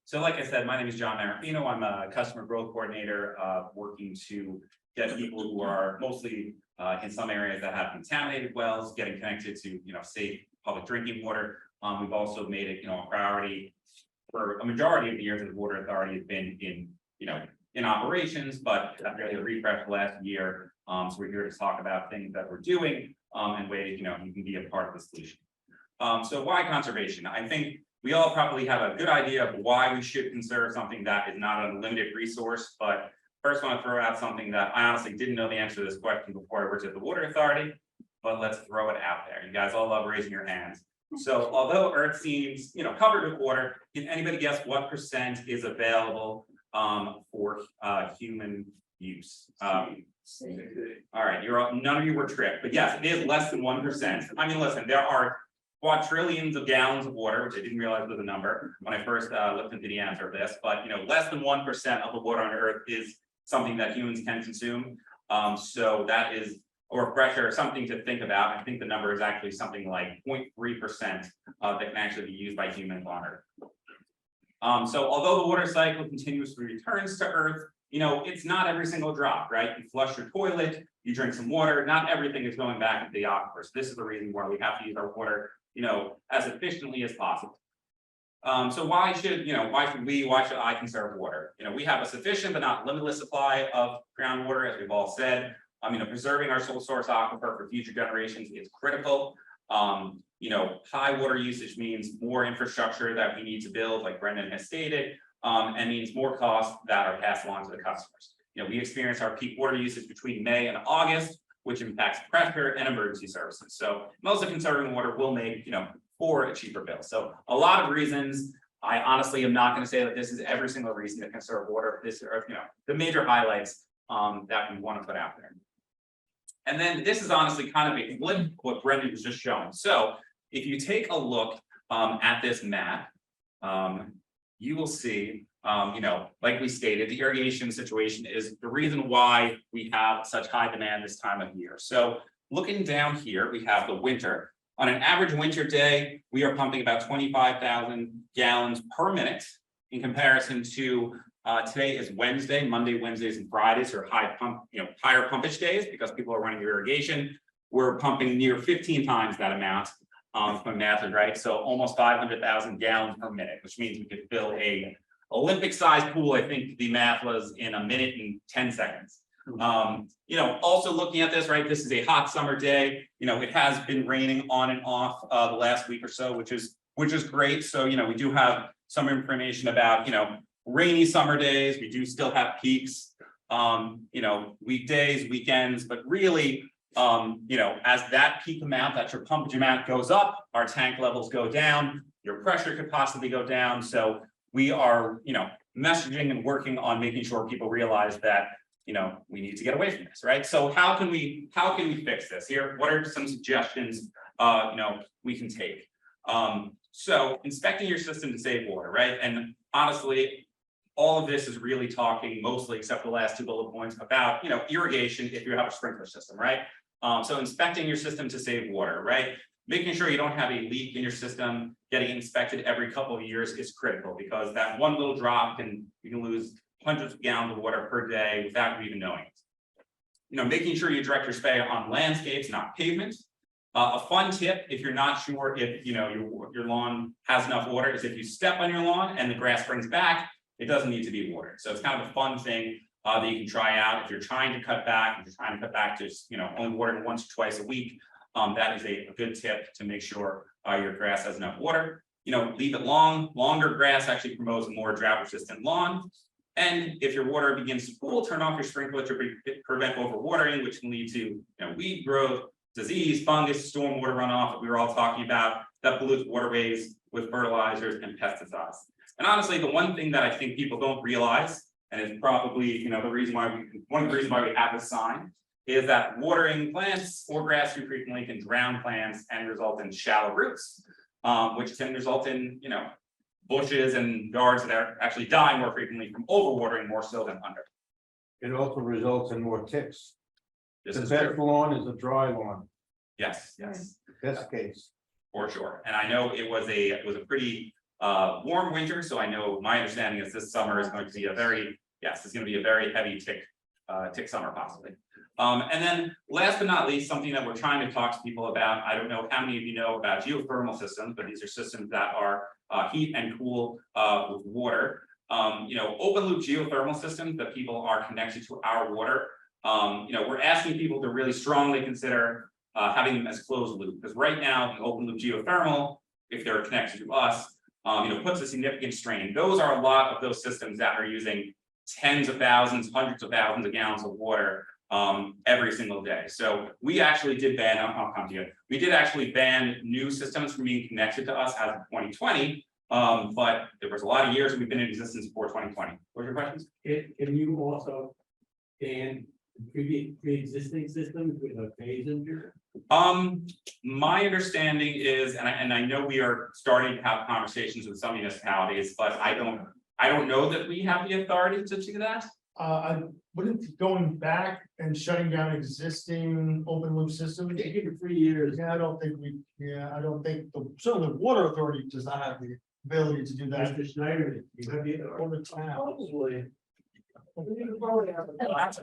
So like I said, my name is John Marafino. I'm a customer growth coordinator, working to get people who are mostly in some areas that have contaminated wells, getting connected to, you know, safe public drinking water. We've also made it, you know, a priority for a majority of the years that the Water Authority has been in, you know, in operations, but have really refreshed last year. So we're here to talk about things that we're doing and ways, you know, you can be a part of the solution. So why conservation? I think we all probably have a good idea of why we should conserve something that is not an unlimited resource, but first I want to throw out something that I honestly didn't know the answer to this question before I worked at the Water Authority, but let's throw it out there. You guys all love raising your hands. So although Earth seems, you know, covered with water, can anybody guess what % is available for human use? All right, none of you were tricked, but yes, it is less than 1%. I mean, listen, there are quadrillions of gallons of water, which I didn't realize was a number when I first looked into the answer of this, but you know, less than 1% of the water on Earth is something that humans can consume. So that is a refresher, something to think about. I think the number is actually something like 0.3% that can actually be used by humans on Earth. So although the water cycle continuously returns to Earth, you know, it's not every single drop, right? You flush your toilet, you drink some water, not everything is going back into the aquifer. So this is the reason why we have to use our water, you know, as efficiently as possible. So why should I conserve water? You know, we have a sufficient but not limitless supply of groundwater, as we've all said. You know, preserving our sole source aquifer for future generations is critical. You know, high water usage means more infrastructure that we need to build, like Brendan has stated, and means more costs that are passed along to the customers. You know, we experience our peak water usage between May and August, which impacts pressure and emergency services. So most of conserving water will make, you know, for a cheaper bill. So a lot of reasons. I honestly am not going to say that this is every single reason to conserve water. This are, you know, the major highlights that we want to put out there. And then this is honestly kind of a flip what Brendan was just showing. So if you take a look at this map, you will see, you know, like we stated, the irrigation situation is the reason why we have such high demand this time of year. So looking down here, we have the winter. On an average winter day, we are pumping about 25,000 gallons per minute in comparison to today is Wednesday, Monday, Wednesdays, and Fridays are higher pumpage days because people are running irrigation. We're pumping near 15 times that amount. If my math is right, so almost 500,000 gallons per minute, which means we could fill a Olympic-sized pool. I think the math was in 1 minute and 10 seconds. You know, also looking at this, right, this is a hot summer day. You know, it has been raining on and off the last week or so, which is great. So, you know, we do have some information about, you know, rainy summer days. We do still have peaks, you know, weekdays, weekends, but really, you know, as that peak amount, that your pumpage amount goes up, our tank levels go down, your pressure could possibly go down. So we are, you know, messaging and working on making sure people realize that, you know, we need to get away from this, right? So how can we fix this here? What are some suggestions, you know, we can take? So inspecting your system to save water, right? And honestly, all of this is really talking mostly, except for the last 2 bullet points, about, you know, irrigation if you have a sprinkler system, right? So inspecting your system to save water, right? Making sure you don't have a leak in your system, getting inspected every couple of years is critical because that one little drop you can lose hundreds of gallons of water per day without you even knowing it. You know, making sure you direct your spray on landscapes, not pavements. A fun tip, if you're not sure if your lawn has enough water, is if you step on your lawn and the grass springs back, it doesn't need to be watered. So it's kind of a fun thing that you can try out if you're trying to cut back. If you're trying to cut back to only watering once or twice a week, that is a good tip to make sure your grass has enough water. Leave it long. Longer grass actually promotes a more drought-resistant lawn. And if your water begins to cool, turn off your sprinkler to prevent overwatering, which can lead to weed growth, disease, fungus, stormwater runoff that we were all talking about that pollutes waterways with fertilizers and pesticides. And honestly, the one thing that I think people don't realize, and it's probably one of the reasons why we have this sign, is that watering plants or grass too frequently can drown plants and result in shallow roots, which can result in bushes and yards that are actually dying more frequently from overwatering more so than under. It also results in more ticks. This The is best true. lawn is a dry lawn, Yes, best case. for sure. And I know it was a pretty warm winter, so I know my understanding is this summer is going to be a very heavy tick summer possibly. And then last but not least, something that we're trying to talk to people about. I don't know how many of you know about geothermal systems, but these are systems that are heat and cool with water. Open loop geothermal systems that people are connected to our water. We're asking people to really strongly consider having them as closed loop, because right now the open loop geothermal, if they're connected to us, puts a significant strain. Those are a lot of those systems that are using tens of thousands, hundreds of thousands of gallons of water every single day. So we actually did ban, I'll come to you. We did actually ban new systems from being connected to us as of 2020. But there was a lot of years and we've been in existence before 2020. What are your questions? Can you also ban pre-existing systems with a phase injure? My understanding is, and I know we are starting to have conversations with some municipalities, but I don't know that we have the authority to do that. I wouldn't going back and shutting down existing open loop systems. They give you 3 years. Yeah, I don't think certainly the water authority does not have the ability to do that. Mr. Schneider, you have the authority. Over time. Probably. You can probably advertise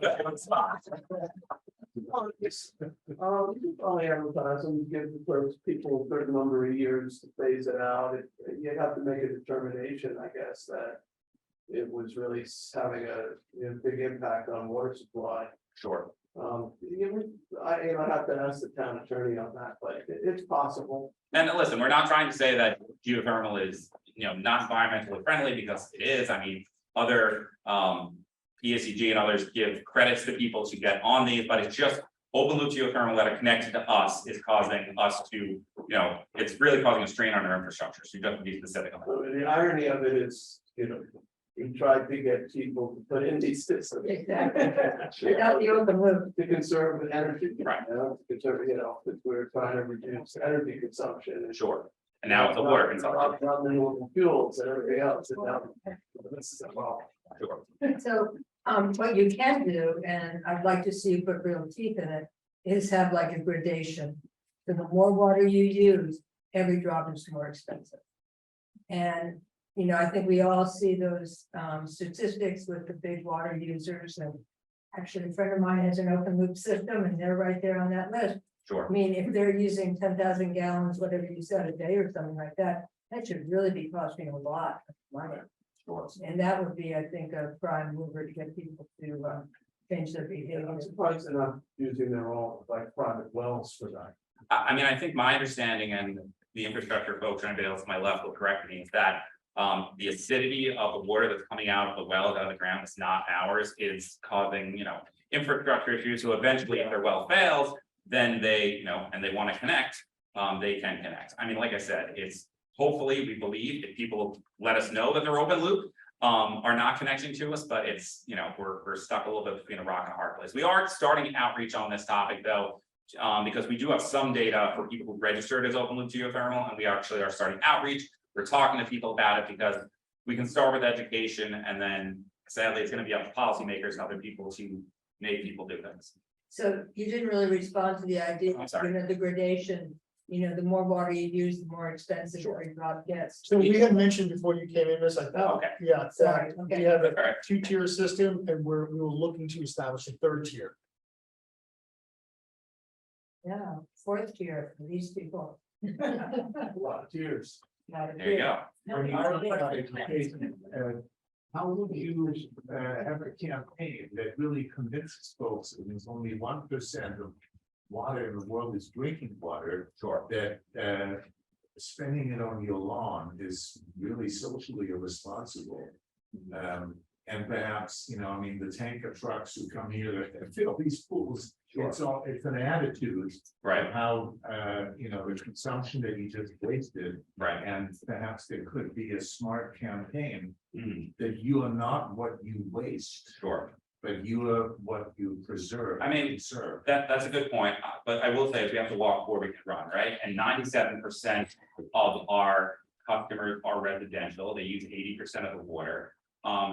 and give the first people a certain number of years to phase it out. You have to make a determination, I guess, that it was really having a big impact on water supply. Sure. I have to ask the town attorney on that, but it's possible. And listen, we're not trying to say that geothermal is, not environmentally friendly, because it is. I mean, other ESCG and others give credits to people to get on these, but it's just open loop geothermal that are connected to us is causing us to, it's really causing a strain on our infrastructure. So you have to be specific on that. So the irony of it is, we tried to get people to put in these systems. Exactly. Without the open loop. To conserve energy. Right. To conserve, because we're trying to reduce energy consumption. Sure. And now it's a water consumption. Not renewable fuels and everything else. And now this is Sure. So, what you can do, and I'd like to see you put real teeth in it, is have like a gradation. So the more water you use, every drop is more expensive. And, I think we all see those statistics with the big water users, and actually a friend of mine has an open loop system and they're right there on that list. Sure. I mean, if they're using 10,000 gallons, whatever you said, a day or something like that, that should really be costing a lot of money. Sure. And that would be, I think, a prime mover to get people to change their behavior. I'm surprised they're not using their own like private wells for that. I mean, I think my understanding, and the infrastructure folks on to my left will correct me, is that the acidity of the water that's coming out of the well, out of the ground, it's not ours, is causing, infrastructure issues. So eventually, if their well fails, then they, and they want to connect, they can connect. I mean, like I said, it's hopefully, we believe, if people let us know that they're open loop, are not connecting to us, but it's, we're stuck a little bit between a rock and a hard place. We are starting outreach on this topic though, because we do have some data for people who registered as open loop geothermal, and we actually are starting outreach. We're talking to people about it because we can start with education, and then sadly, it's going to be up to policymakers and other people to make people do things. So you didn't really respond to the idea, I'm sorry. the gradation, the more water you use, the more expensive Sure. every drop gets. So we had mentioned before you came in this, I thought, Okay. yeah, Sorry, that okay. we have a Alright. 2-tier system and we were looking to establish a 3rd tier. Yeah, fourth tier for these people. A lot of tears. There you go. How would you have a campaign that really convinces folks that there's only 1% of water in the world is drinking water? Sure. That spending it on your lawn is really socially irresponsible. And perhaps, you know, I mean, the tanker trucks who come here that fill these pools, it's an attitude. Right. Of how, you know, the consumption that you just wasted. Right. And perhaps there could be a smart campaign Mhm. that you are not what you waste, Sure. but you are what you preserve. I mean, Serve. That's a good point, but I will say is we have to walk before we can run, right? And 97% of our customers are residential. They use 80% of the water.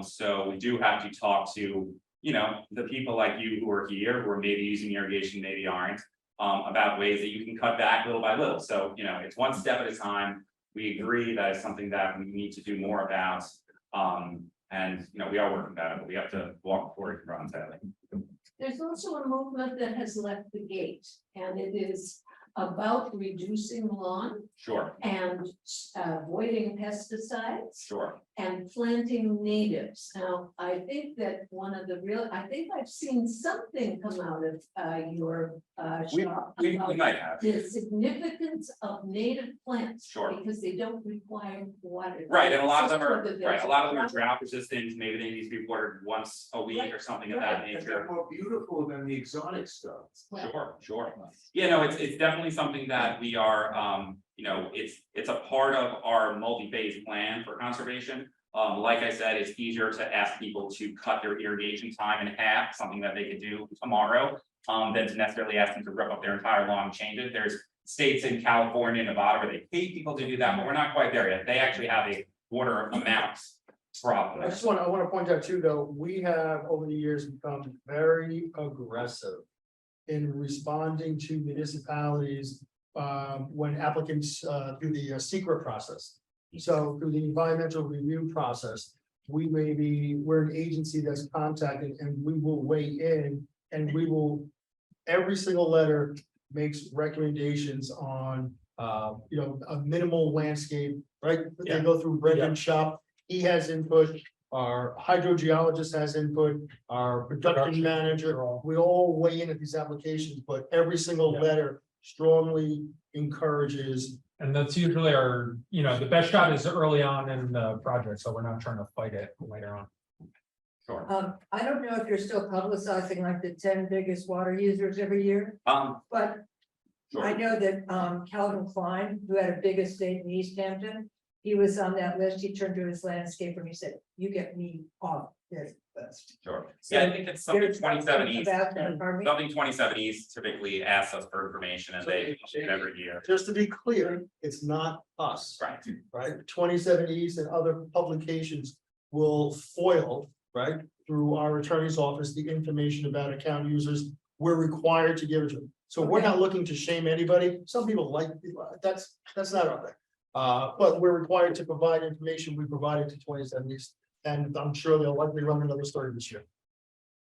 So we do have to talk to, you know, the people like you who are here, who are maybe using irrigation, maybe aren't, about ways that you can cut back little by little. So, you know, it's one step at a time. We agree that it's something that we need to do more about. And, you know, we are working on it, but we have to walk before we can run, sadly. There's also a movement that has left the gate, and it is about reducing lawn Sure, and avoiding pesticides sure. and planting natives. Now, I think that I think I've seen something come out of your We shop we about might have, the significance of native plants. Sure. Because they don't require water. right, and a lot of them Just are, for the right, a lot of them are vegetable. drought resistant, maybe they need to be watered once a week or something of that And nature. they're more beautiful than the exotic stuff. Sure, sure. Yeah, no, it's definitely something that we are, you know, it's a part of our multi-phase plan for conservation. Like I said, it's easier to ask people to cut their irrigation time in half, something that they could do tomorrow. Than to necessarily ask them to rip up their entire lawn and change it. There's states in California, Nevada, where they pay people to do that, but we're not quite there yet. They actually have a water amounts problem. I want to point out too, though, we have over the years become very aggressive in responding to municipalities when applicants do the secret process. So through the environmental review process, we're an agency that's contacted and we will weigh in and we will, every single letter makes recommendations on you know, a minimal landscape, right? They go through Brendan's shop, he has input, our hydrogeologist has input, our production manager, we all weigh in at these applications, but every single letter strongly encourages. And that's usually our, you know, the best shot is early on in the project, so we're not trying to fight it later on. Sure. I don't know if you're still publicizing like the 10 biggest water users every year, but I Sure. know that Calvin Klein, who had a big estate in East Hampton, he was on that list. He turned to his landscaper and he said, "You get me off this list." Sure. Yeah, I think it's something There's 27 something East, about that, pardon me? something 27 East typically asks us for information and they do it every year. Just to be clear, it's not us. Right. Right, 27 East and other publications will foil, right, through our attorney's office, the information about account users. We're required to give it to them. So we're not looking to shame anybody. Some people like, that's not our thing. But we're required to provide information. We provided to 27 East, and I'm sure they'll likely run another story this year.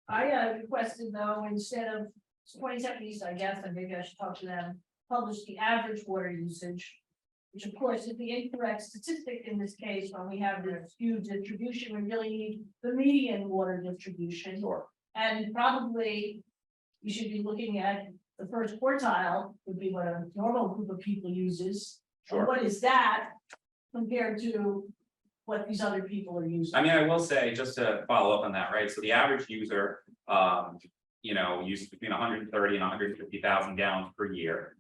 I requested though, instead of 27 East, I guess, and maybe I should talk to them, publish the average water usage. Which of course is the incorrect statistic in this case, when we have the skewed distribution, we really need the median water distribution. Sure. And probably you should be looking at the first quartile would be what a normal group of people uses. And Sure. what is that compared to what these other people are using? I mean, I will say, just to follow up on that, right, so the average user, you know, uses between 130 and 150,000 gallons per year.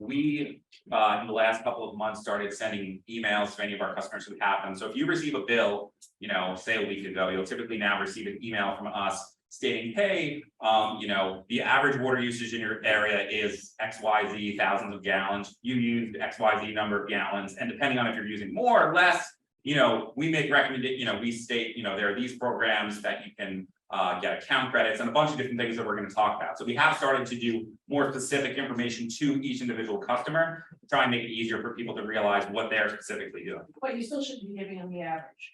We, in the last couple of months, started sending emails to any of our customers who have them. So if you receive a bill, you know, say a week ago, you'll typically now receive an email from us stating, hey, you know, the average water usage in your area is XYZ thousands of gallons. You used XYZ number of gallons, and depending on if you're using more or less, you know, we make we state, you know, there are these programs that you can get account credits and a bunch of different things that we're going to talk about. So we have started to do more specific information to each individual customer, to try and make it easier for people to realize what they're specifically doing. But you still shouldn't be giving them the average.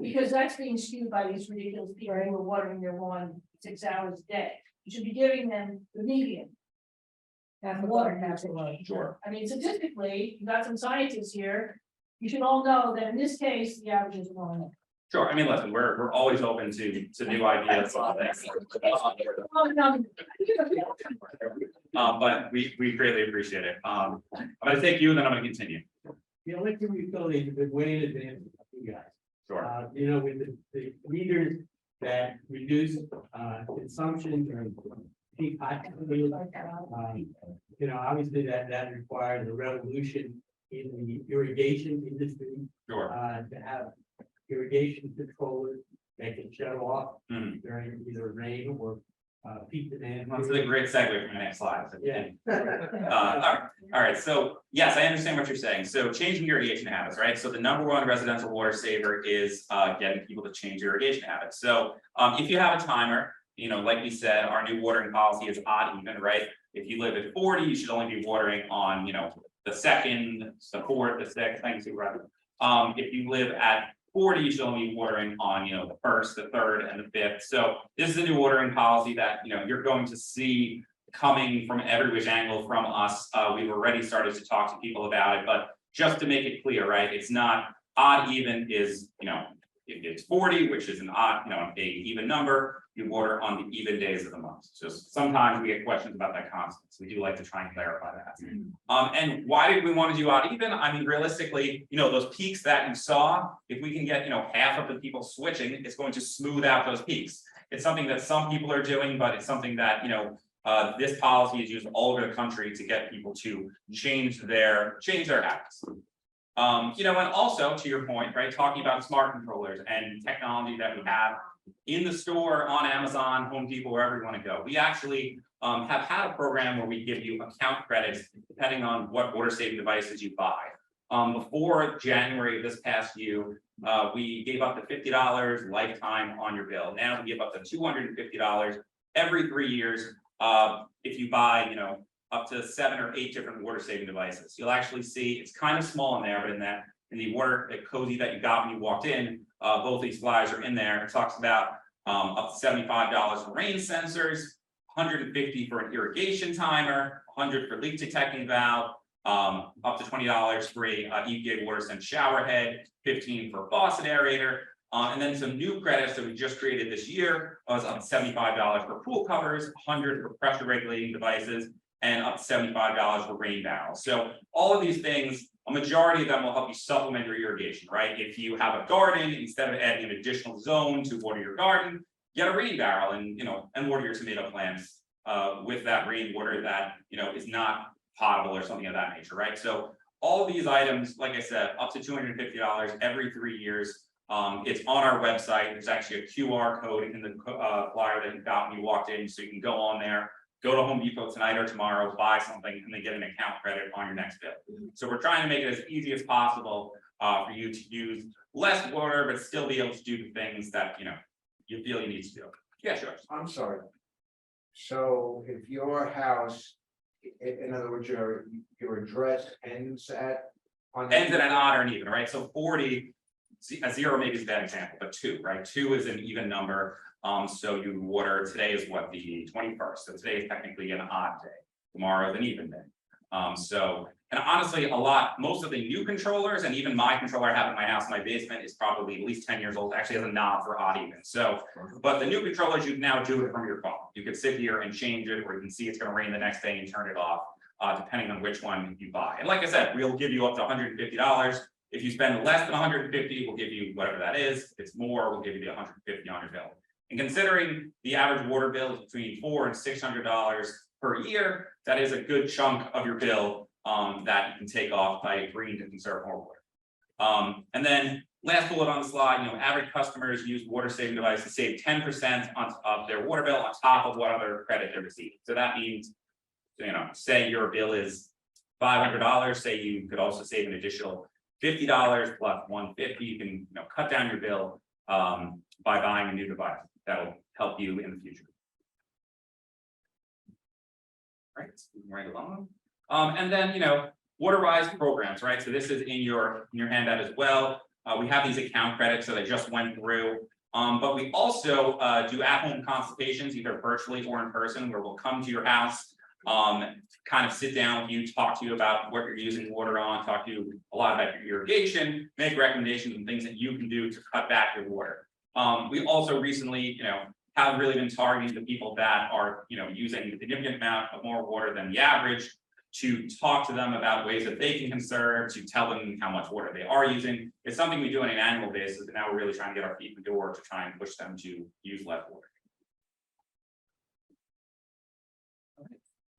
Because that's being skewed by these ridiculous people who are watering their lawn 6 hours a day. You should be giving them the median. And water usage. Sure. I mean, statistically, you got some scientists here. You should all know that in this case, the averages are going up. Sure, I mean, listen, we're always open to new ideas. Oh, no. But we greatly appreciate it. I'm gonna take you and then I'm gonna continue. The electric utility has been way in advance of you guys. Sure. You know, with the meters that reduce consumption during peak high. You know, obviously that requires a revolution in the irrigation industry, Sure. to have irrigation controllers that can shut off Mhm. during either rain or peak demand. That's a great segue for my next slide. Yeah. All right, so yes, I understand what you're saying. So changing irrigation habits, right? So the number one residential water saver is getting people to change irrigation habits. So if you have a timer, you know, like we said, our new watering policy is odd even, right? If you live at 40, you should only be watering on, you know, the second, the fourth, the sixth, thanks, rather. If you live at 40, you should only be watering on, you know, the first, the third, and the fifth. So this is a new watering policy that, you know, you're going to see coming from every which angle from us. We've already started to talk to people about it, but just to make it clear, right? It's not odd even is, you know, if it's 40, which is an odd, you know, a big even number, you water on the even days of the month. Just sometimes we get questions about that concept. So we do like to try and clarify that. And why did we want to do odd even? I mean, realistically, you know, those peaks that you saw, if we can get, you know, half of the people switching, it's going to smooth out those peaks. It's something that some people are doing, but it's something that, you know, this policy is used all over the country to get people to change their habits. You know, and also to your point, right, talking about smart controllers and technology that we have in the store, on Amazon, Home Depot, wherever you want to go. We actually have had a program where we give you account credits depending on what water saving devices you buy. Before January of this past year, we gave up to $50 lifetime on your bill. Now we give up to $250 every 3 years if you buy, you know, up to 7 or 8 different water saving devices. You'll actually see it's kind of small in there, but in the water cozy that you got when you walked in, both these flyers are in there. It talks about up to $75 for rain sensors, $150 for an irrigation timer, $100 for leak detecting valve, up to $20 for a EPA water sense shower head, $15 for faucet aerator. And then some new credits that we just created this year was up to $75 for pool covers, $100 for pressure regulating devices, and up to $75 for rain barrels. So all of these things, a majority of them will help you supplement your irrigation, right? If you have a garden, instead of adding an additional zone to water your garden, get a rain barrel and, you know, and water your tomato plants with that rainwater that, you know, is not potable or something of that nature, right? So all of these items, like I said, up to $250 every 3 years. It's on our website. There's actually a QR code in the flyer that you got when you walked in, so you can go on there. Go to Home Depot tonight or tomorrow, buy something, and then get an account credit on your next bill. So we're trying to make it as easy as possible for you to use less water, but still be able to do the things that, you know, you feel you need to do. Yeah, sure. I'm sorry. So if your house, in other words, your address ends at. Ends at an odd or an even, right? So 40, a 0 maybe is a bad example, but 2, right? 2 is an even number. So you water, today is what, the 21st, so today is technically an odd day, tomorrow is an even day. And honestly, most of the new controllers, and even my controller I have in my house, in my basement, is probably at least 10 years old, actually has a knob for odd even. So, but the new controllers, you can now do it from your phone. You could sit here and change it, or you can see it's gonna rain the next day and turn it off, depending on which one you buy. And like I said, we'll give you up to $150. If you spend less than 150, we'll give you whatever that is. If it's more, we'll give you the 150 on your bill. And considering the average water bill is between $400 and $600 per year, that is a good chunk of your bill that you can take off by agreeing to conserve more water. And then last bullet on the slide, you know, average customers use water saving devices save 10% of their water bill on top of what other credit they're receiving. So that means, you know, say your bill is $500, say you could also save an additional $50 plus $150. You can, you know, cut down your bill by buying a new device. That'll help you in the future. Right, moving right along. And then, you know, water-wise programs, right? So this is in your handout as well. We have these account credits that I just went through. But we also do at-home consultations, either virtually or in person, where we'll come to your house. kind of sit down with you, talk to you about what you're using water on, talk to you a lot about your irrigation, make recommendations and things that you can do to cut back your water. We also recently, have really been targeting the people that are, using a significant amount of more water than the average, to talk to them about ways that they can conserve, to tell them how much water they are using. It's something we do on an annual basis, and now we're really trying to get our feet in the door to try and push them to use less water.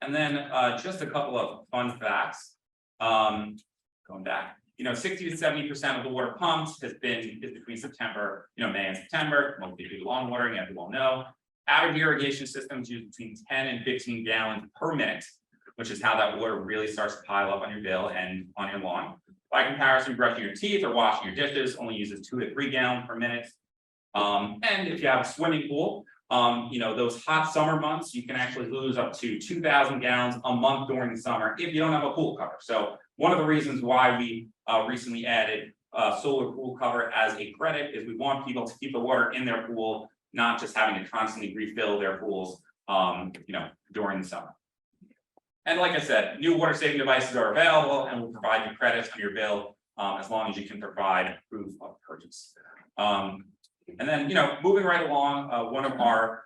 And then just a couple of fun facts. Going back, 60 to 70% of the water pumped is between September, May and September, mostly due to lawn watering, as you all know. Average irrigation systems use between 10 and 15 gallons per minute, which is how that water really starts to pile up on your bill and on your lawn. By comparison, brushing your teeth or washing your dishes only uses 2 to 3 gallons per minute. And if you have a swimming pool, those hot summer months, you can actually lose up to 2,000 gallons a month during the summer if you don't have a pool cover. So one of the reasons why we recently added solar pool cover as a credit is we want people to keep the water in their pool, not just having to constantly refill their pools, during the summer. And like I said, new water saving devices are available and will provide you credits on your bill as long as you can provide proof of purchase. And then, moving right along, one of our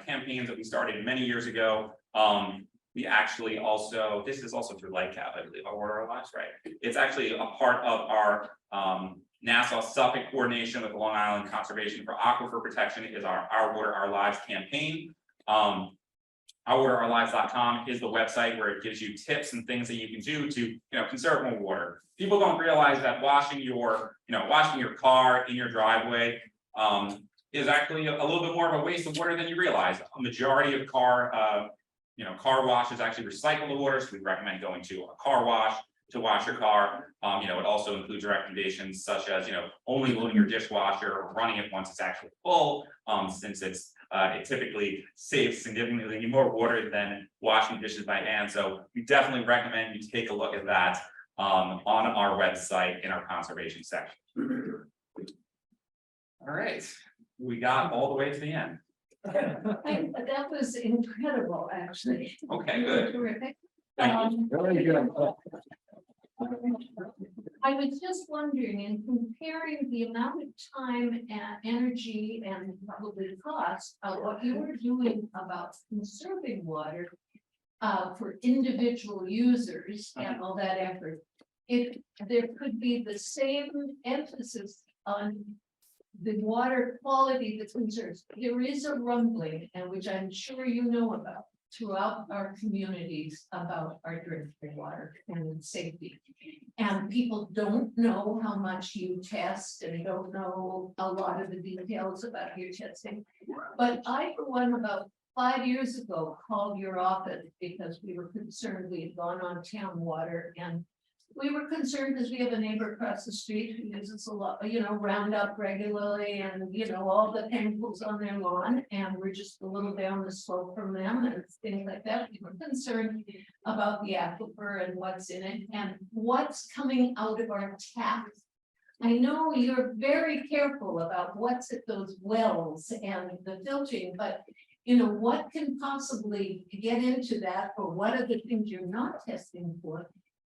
campaigns that we started many years ago, we actually also, this is also through Lightcap, I believe, Our Water Our Lives, right? It's actually a part of our Nassau Suffolk coordination with the Long Island Conservation for Aquifer Protection is our Water Our Lives campaign. OurWaterOurLives.com is the website where it gives you tips and things that you can do to, conserve more water. People don't realize that washing your car in your driveway is actually a little bit more of a waste of water than you realize. A majority of car washes actually recycle the water, so we recommend going to a car wash to wash your car. It also includes recommendations such as, only loading your dishwasher or running it once it's actually full, since it typically saves significantly more water than washing dishes by hand. So we definitely recommend you take a look at that on our website in our conservation section. All right, we got all the way to the end. That was incredible, actually. Okay, good. Terrific. Thank you. Very good. I was just wondering, in comparing the amount of time and energy and probably cost of what you were doing about conserving water for individual users and all that effort, if there could be the same emphasis on the water quality that's conserved. There is a rumbling, and which I'm sure you know about, throughout our communities about our drinking water and safety. And people don't know how much you test and don't know a lot of the details about your testing. But I, for one, about 5 years ago, called your office because we were concerned we had gone on town water, and we were concerned because we have a neighbor across the street who uses a lot, Roundup regularly and, all the chemicals on their lawn. And we're just a little down the slope from them and things like that. We were concerned about the aquifer and what's in it and what's coming out of our taps. I know you're very careful about what's at those wells and the filtering, but what can possibly get into that, or what are the things you're not testing for?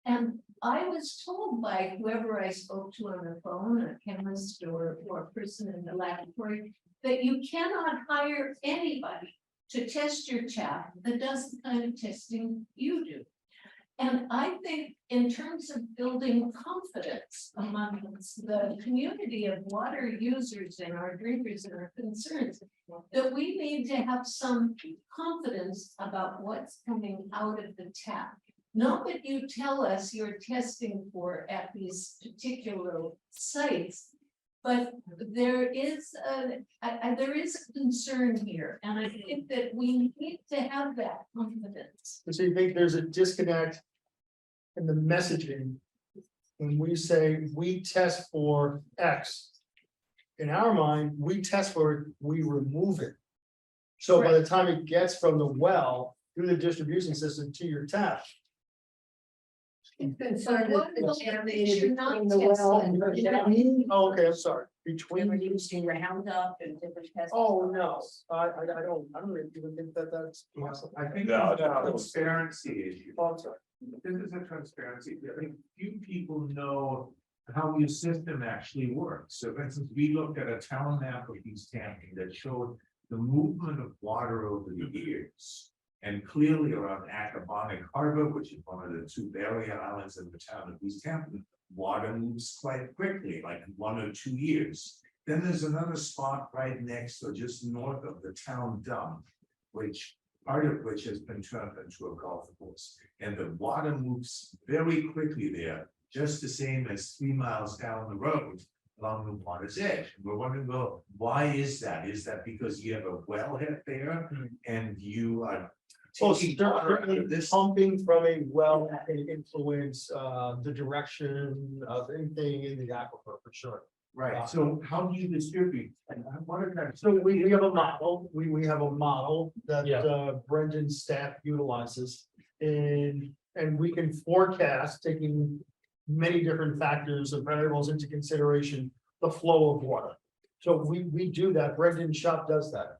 And I was told by whoever I spoke to on the phone, a chemist or a person in the laboratory, that you cannot hire anybody to test your tap that does the kind of testing you do. And I think in terms of building confidence among the community of water users and our drinkers and our concerns, that we need to have some confidence about what's coming out of the tap. Not that you tell us you're testing for at these particular sites, but there is a concern here, and I think that we need to have that confidence. So you think there's a disconnect in the messaging when we say we test for X? In our mind, we test for it, we remove it. So by the time it gets from the well through the distribution system to your tap, concerned What that was it's it contaminated not between the well tested? and the dam. Oh, okay, I'm sorry, They between. were using Roundup and different pesticides. Oh, no, I don't even think that that's possible. I think No, it's a no. transparency issue. Oh, I'm sorry. This is a transparency. I think few people know how your system actually works. So for instance, we looked at a town map of East Hampton that showed the movement of water over the years. And clearly around Accabonac Harbor, which is one of the two barrier islands in the town of East Hampton, water moves quite quickly, like 1 or 2 years. Then there's another spot right next or just north of the town dump, which part of which has been turned into a golf course. And the water moves very quickly there, just the same as 3 miles down the road along the water's edge. And we're wondering, well, why is that? Is that because you have a wellhead there and you are Oh, taking water out certainly of this? pumping from a well can influence the direction of anything in the aquifer for sure. Right, so how do you distribute? And what are that? So we have a model, we have a model that Yeah. Brendan's staff utilizes. And we can forecast, taking many different factors and variables into consideration, the flow of water. So we do that, Brendan's shop does that.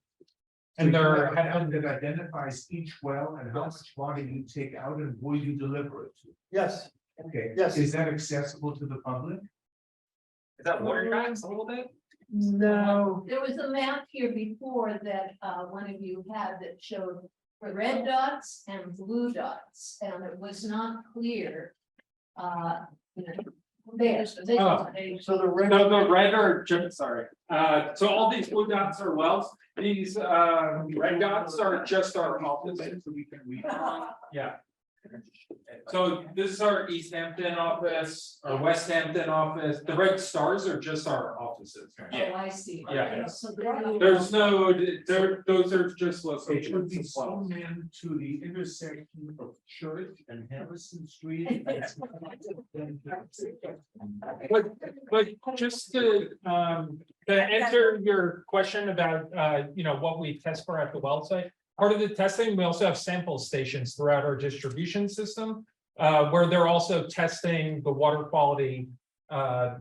And And there there are have that identifies each well and how much water you take out and who you deliver it to. Yes, Okay. Yes. Is that accessible to the public? Is that water tracks a little bit? no, There was a map here before that one of you had that showed red dots and blue dots, and it was not clear. You know, there's. so the red. No, the red are just, sorry, so all these blue dots are wells, these red dots are just our offices. So we can read. Yeah. So this is our East Hampton office, our West Hampton office, the red stars are just our offices. Oh, I see. Yeah. So there- There's no, those are just It should locations. be as well. zoomed in to the intersection of Church and Harrison Street. But just to answer your question about, what we test for at the well site. Part of the testing, we also have sample stations throughout our distribution system, where they're also testing the water quality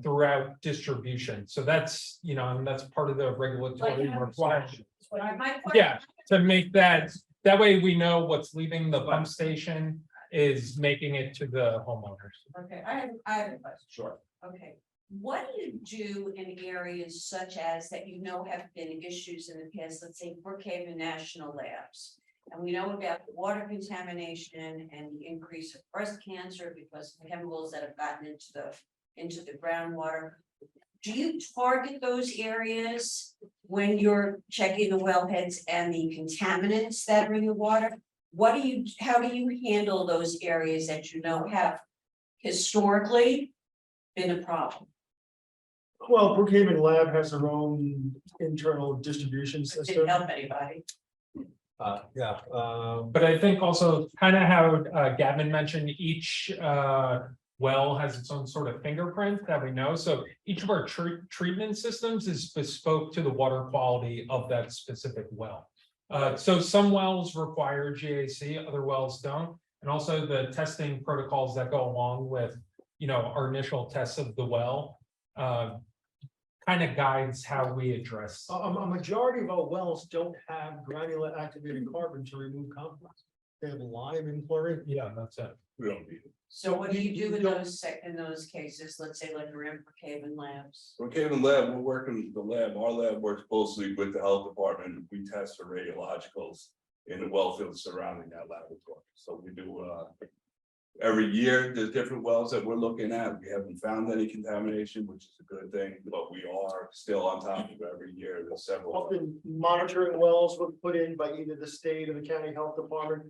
throughout distribution. So that's, and that's part of the regulatory requirement. My question- Yeah, to make that way we know what's leaving the pump station is making it to the homeowners. Okay, I have a question. Sure. Okay, what do you do in areas such as that have been issues in the past, let's say Brookhaven National Labs? And we know about the water contamination and the increase of breast cancer because of chemicals that have gotten into the groundwater. Do you target those areas when you're checking the wellheads and the contaminants that are in the water? How do you handle those areas that have historically been a problem? Well, Brookhaven Lab has their own internal distribution Didn't system. help anybody. But I think also kind of how Gavin mentioned, each well has its own sort of fingerprint that we know. So each of our treatment systems is bespoke to the water quality of that specific well. So some wells require GAC, other wells don't. And also the testing protocols that go along with, our initial tests of the well. Kind of guides how we address. A majority of our wells don't have granular activated carbon to remove compounds. They have lime and chlorine. Yeah, that's it. We don't need it. So what do you do in those cases, let's say like around Brookhaven Labs? Brookhaven Lab, we're working with the lab. Our lab works closely with the health department. We test for radiologicals in the well fields surrounding that laboratory. So we do, every year, there's different wells that we're looking at. We haven't found any contamination, which is a good thing, but we are still on top of every year. There's several. Often monitoring wells were put in by either the state or the county health department.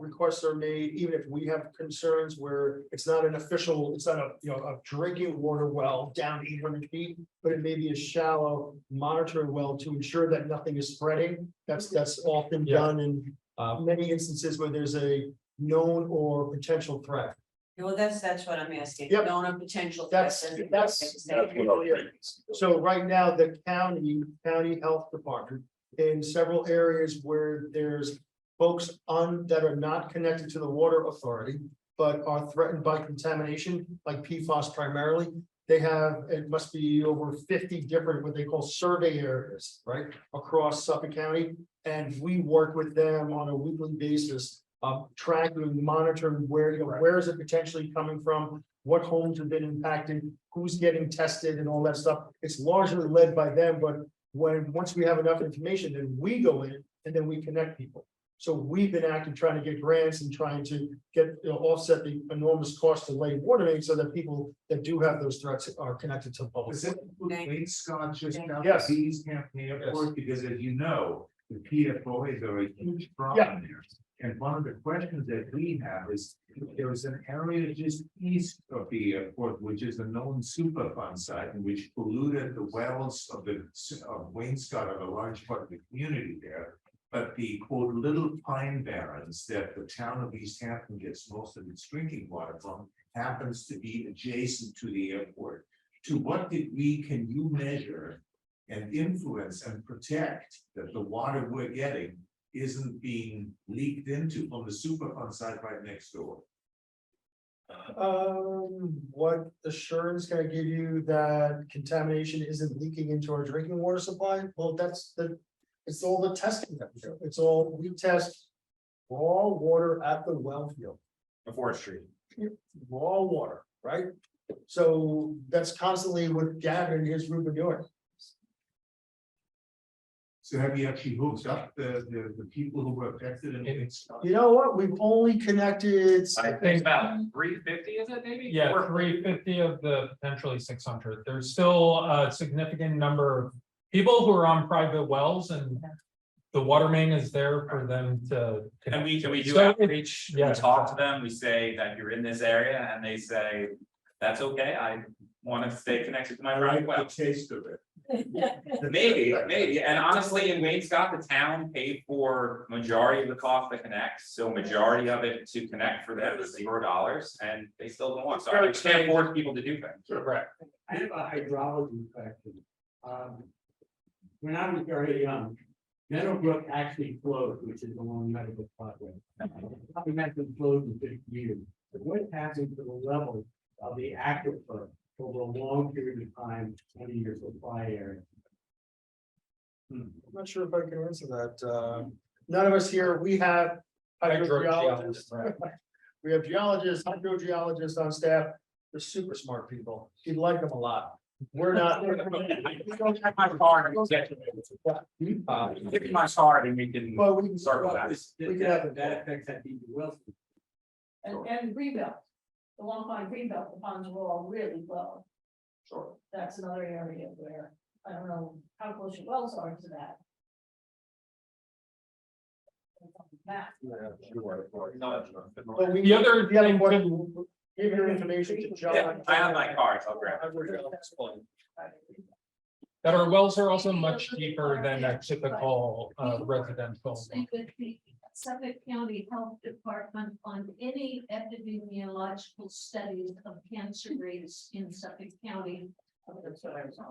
Requests are made, even if we have concerns where it's not an official, it's not a drinking water well down 800 feet. But it may be a shallow monitoring well to ensure that nothing is spreading. That's often Yeah. done in many instances where there's a known or potential threat. Well, that's what I'm asking. Yep. Known or potential That's- threats. and- that's- What our treatments do. So right now, the county health department, in several areas where there's folks that are not connected to the water authority, but are threatened by contamination, like PFAS primarily. They have, it must be over 50 different, what they call survey areas, right, across Suffolk County. And we work with them on a weekly basis, tracking, monitoring where, where is it potentially coming from? What homes have been impacted, who's getting tested and all that stuff. It's largely led by them, but once we have enough information, then we go in and then we connect people. So we've been active trying to get grants and trying to get, offset the enormous cost of laying water mains so that people that do have those threats are connected to the public. Does it include Wayne Scott just now? Yes. These campaign airport, because as you know, the PFOAs are a huge problem there. And one of the questions that we have is, there was an area just east of the airport, which is a known Superfund site, and which polluted the wells of Wayne Scott, of a large part of the community there. But the quote little pine barrens that the town of East Hampton gets most of its drinking water from happens to be adjacent to the airport. To what degree can you measure and influence and protect that the water we're getting isn't being leaked into from the Superfund site right next door? What assurance can I give you that contamination isn't leaking into our drinking water supply? Well, it's all the testing that we do. It's all, we test raw water at the well field. Before Street. Raw water, right? So that's constantly what Gavin and his group are doing. So have you actually hooked up the people who were affected in Wayne Scott? You know what? We've only connected. I think about 350, is it maybe? Yeah, Or 350 of the potentially 600. There's still a significant number of people who are on private wells, and the water main is there for them to. And we do So outreach, we yeah. talk to them, we say that you're in this area, and they say, that's okay, I want to stay connected to my private well. Taste of it. Maybe, and honestly, in Wayne Scott, the town paid for majority of the cost to connect, so majority of it to connect for them is $0, and they still don't want, so I can't force people to do things. Correct. I have a hydrology question. When I was very young, Meadowbrook actually flowed, which is along Meadowbrook Parkway. We had been flowed in 50 years. But what happened to the level of the aquifer over a long period of time, 20 years supply area? I'm not sure if I can answer that. None of us here, we have hydrogeologists. We have geologists, hydrogeologists on staff. They're super smart people. You'd like them a lot. We're not. Give me my card and we can. Well, we can Circle that. We can have That affects that people Wilson. And Greenbelt, the Long Pond Greenbelt, the ponds were all really low. Sure. That's another area where, I don't know how close your wells are to that. Map. But we, The other the other thing part, to- give your information to John. Yeah, I have my cards, I'll grab it. that our wells are also much deeper than a typical residential. Say that the Suffolk County Health Department on any epidemiological studies of cancer rates in Suffolk County.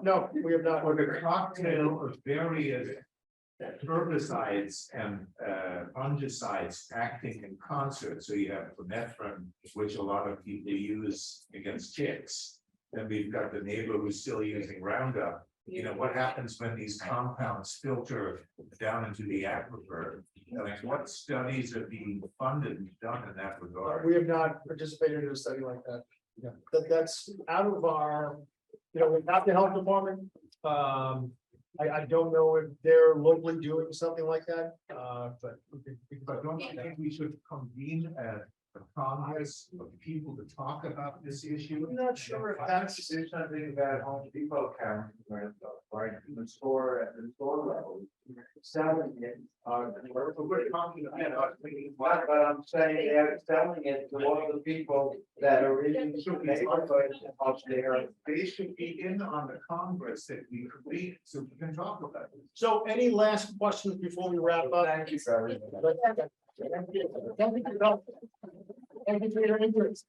No, we have not. Or the cocktail of various herbicides and fungicides acting in concert. So you have permethrin, which a lot of people use against ticks. Then we've got the neighbor who's still using Roundup. You know, what happens when these compounds filter down into the aquifer? Like, what studies are being funded and done in that regard? We have not participated in a study like that. Yeah, that's out of our, we have the health department. I don't know if they're locally doing something like that, but. But don't you think we should convene a Congress of people to talk about this issue? I'm not sure if that's. There's something about Home Depot counting, right, in the store, at the store level, selling it. We're talking about, but I'm saying they're selling it to all the people that are in the neighborhoods up there. They should be in on the Congress that we create so we can talk about it. So any last questions before we wrap up? Thank you very much. Thank you for your interest.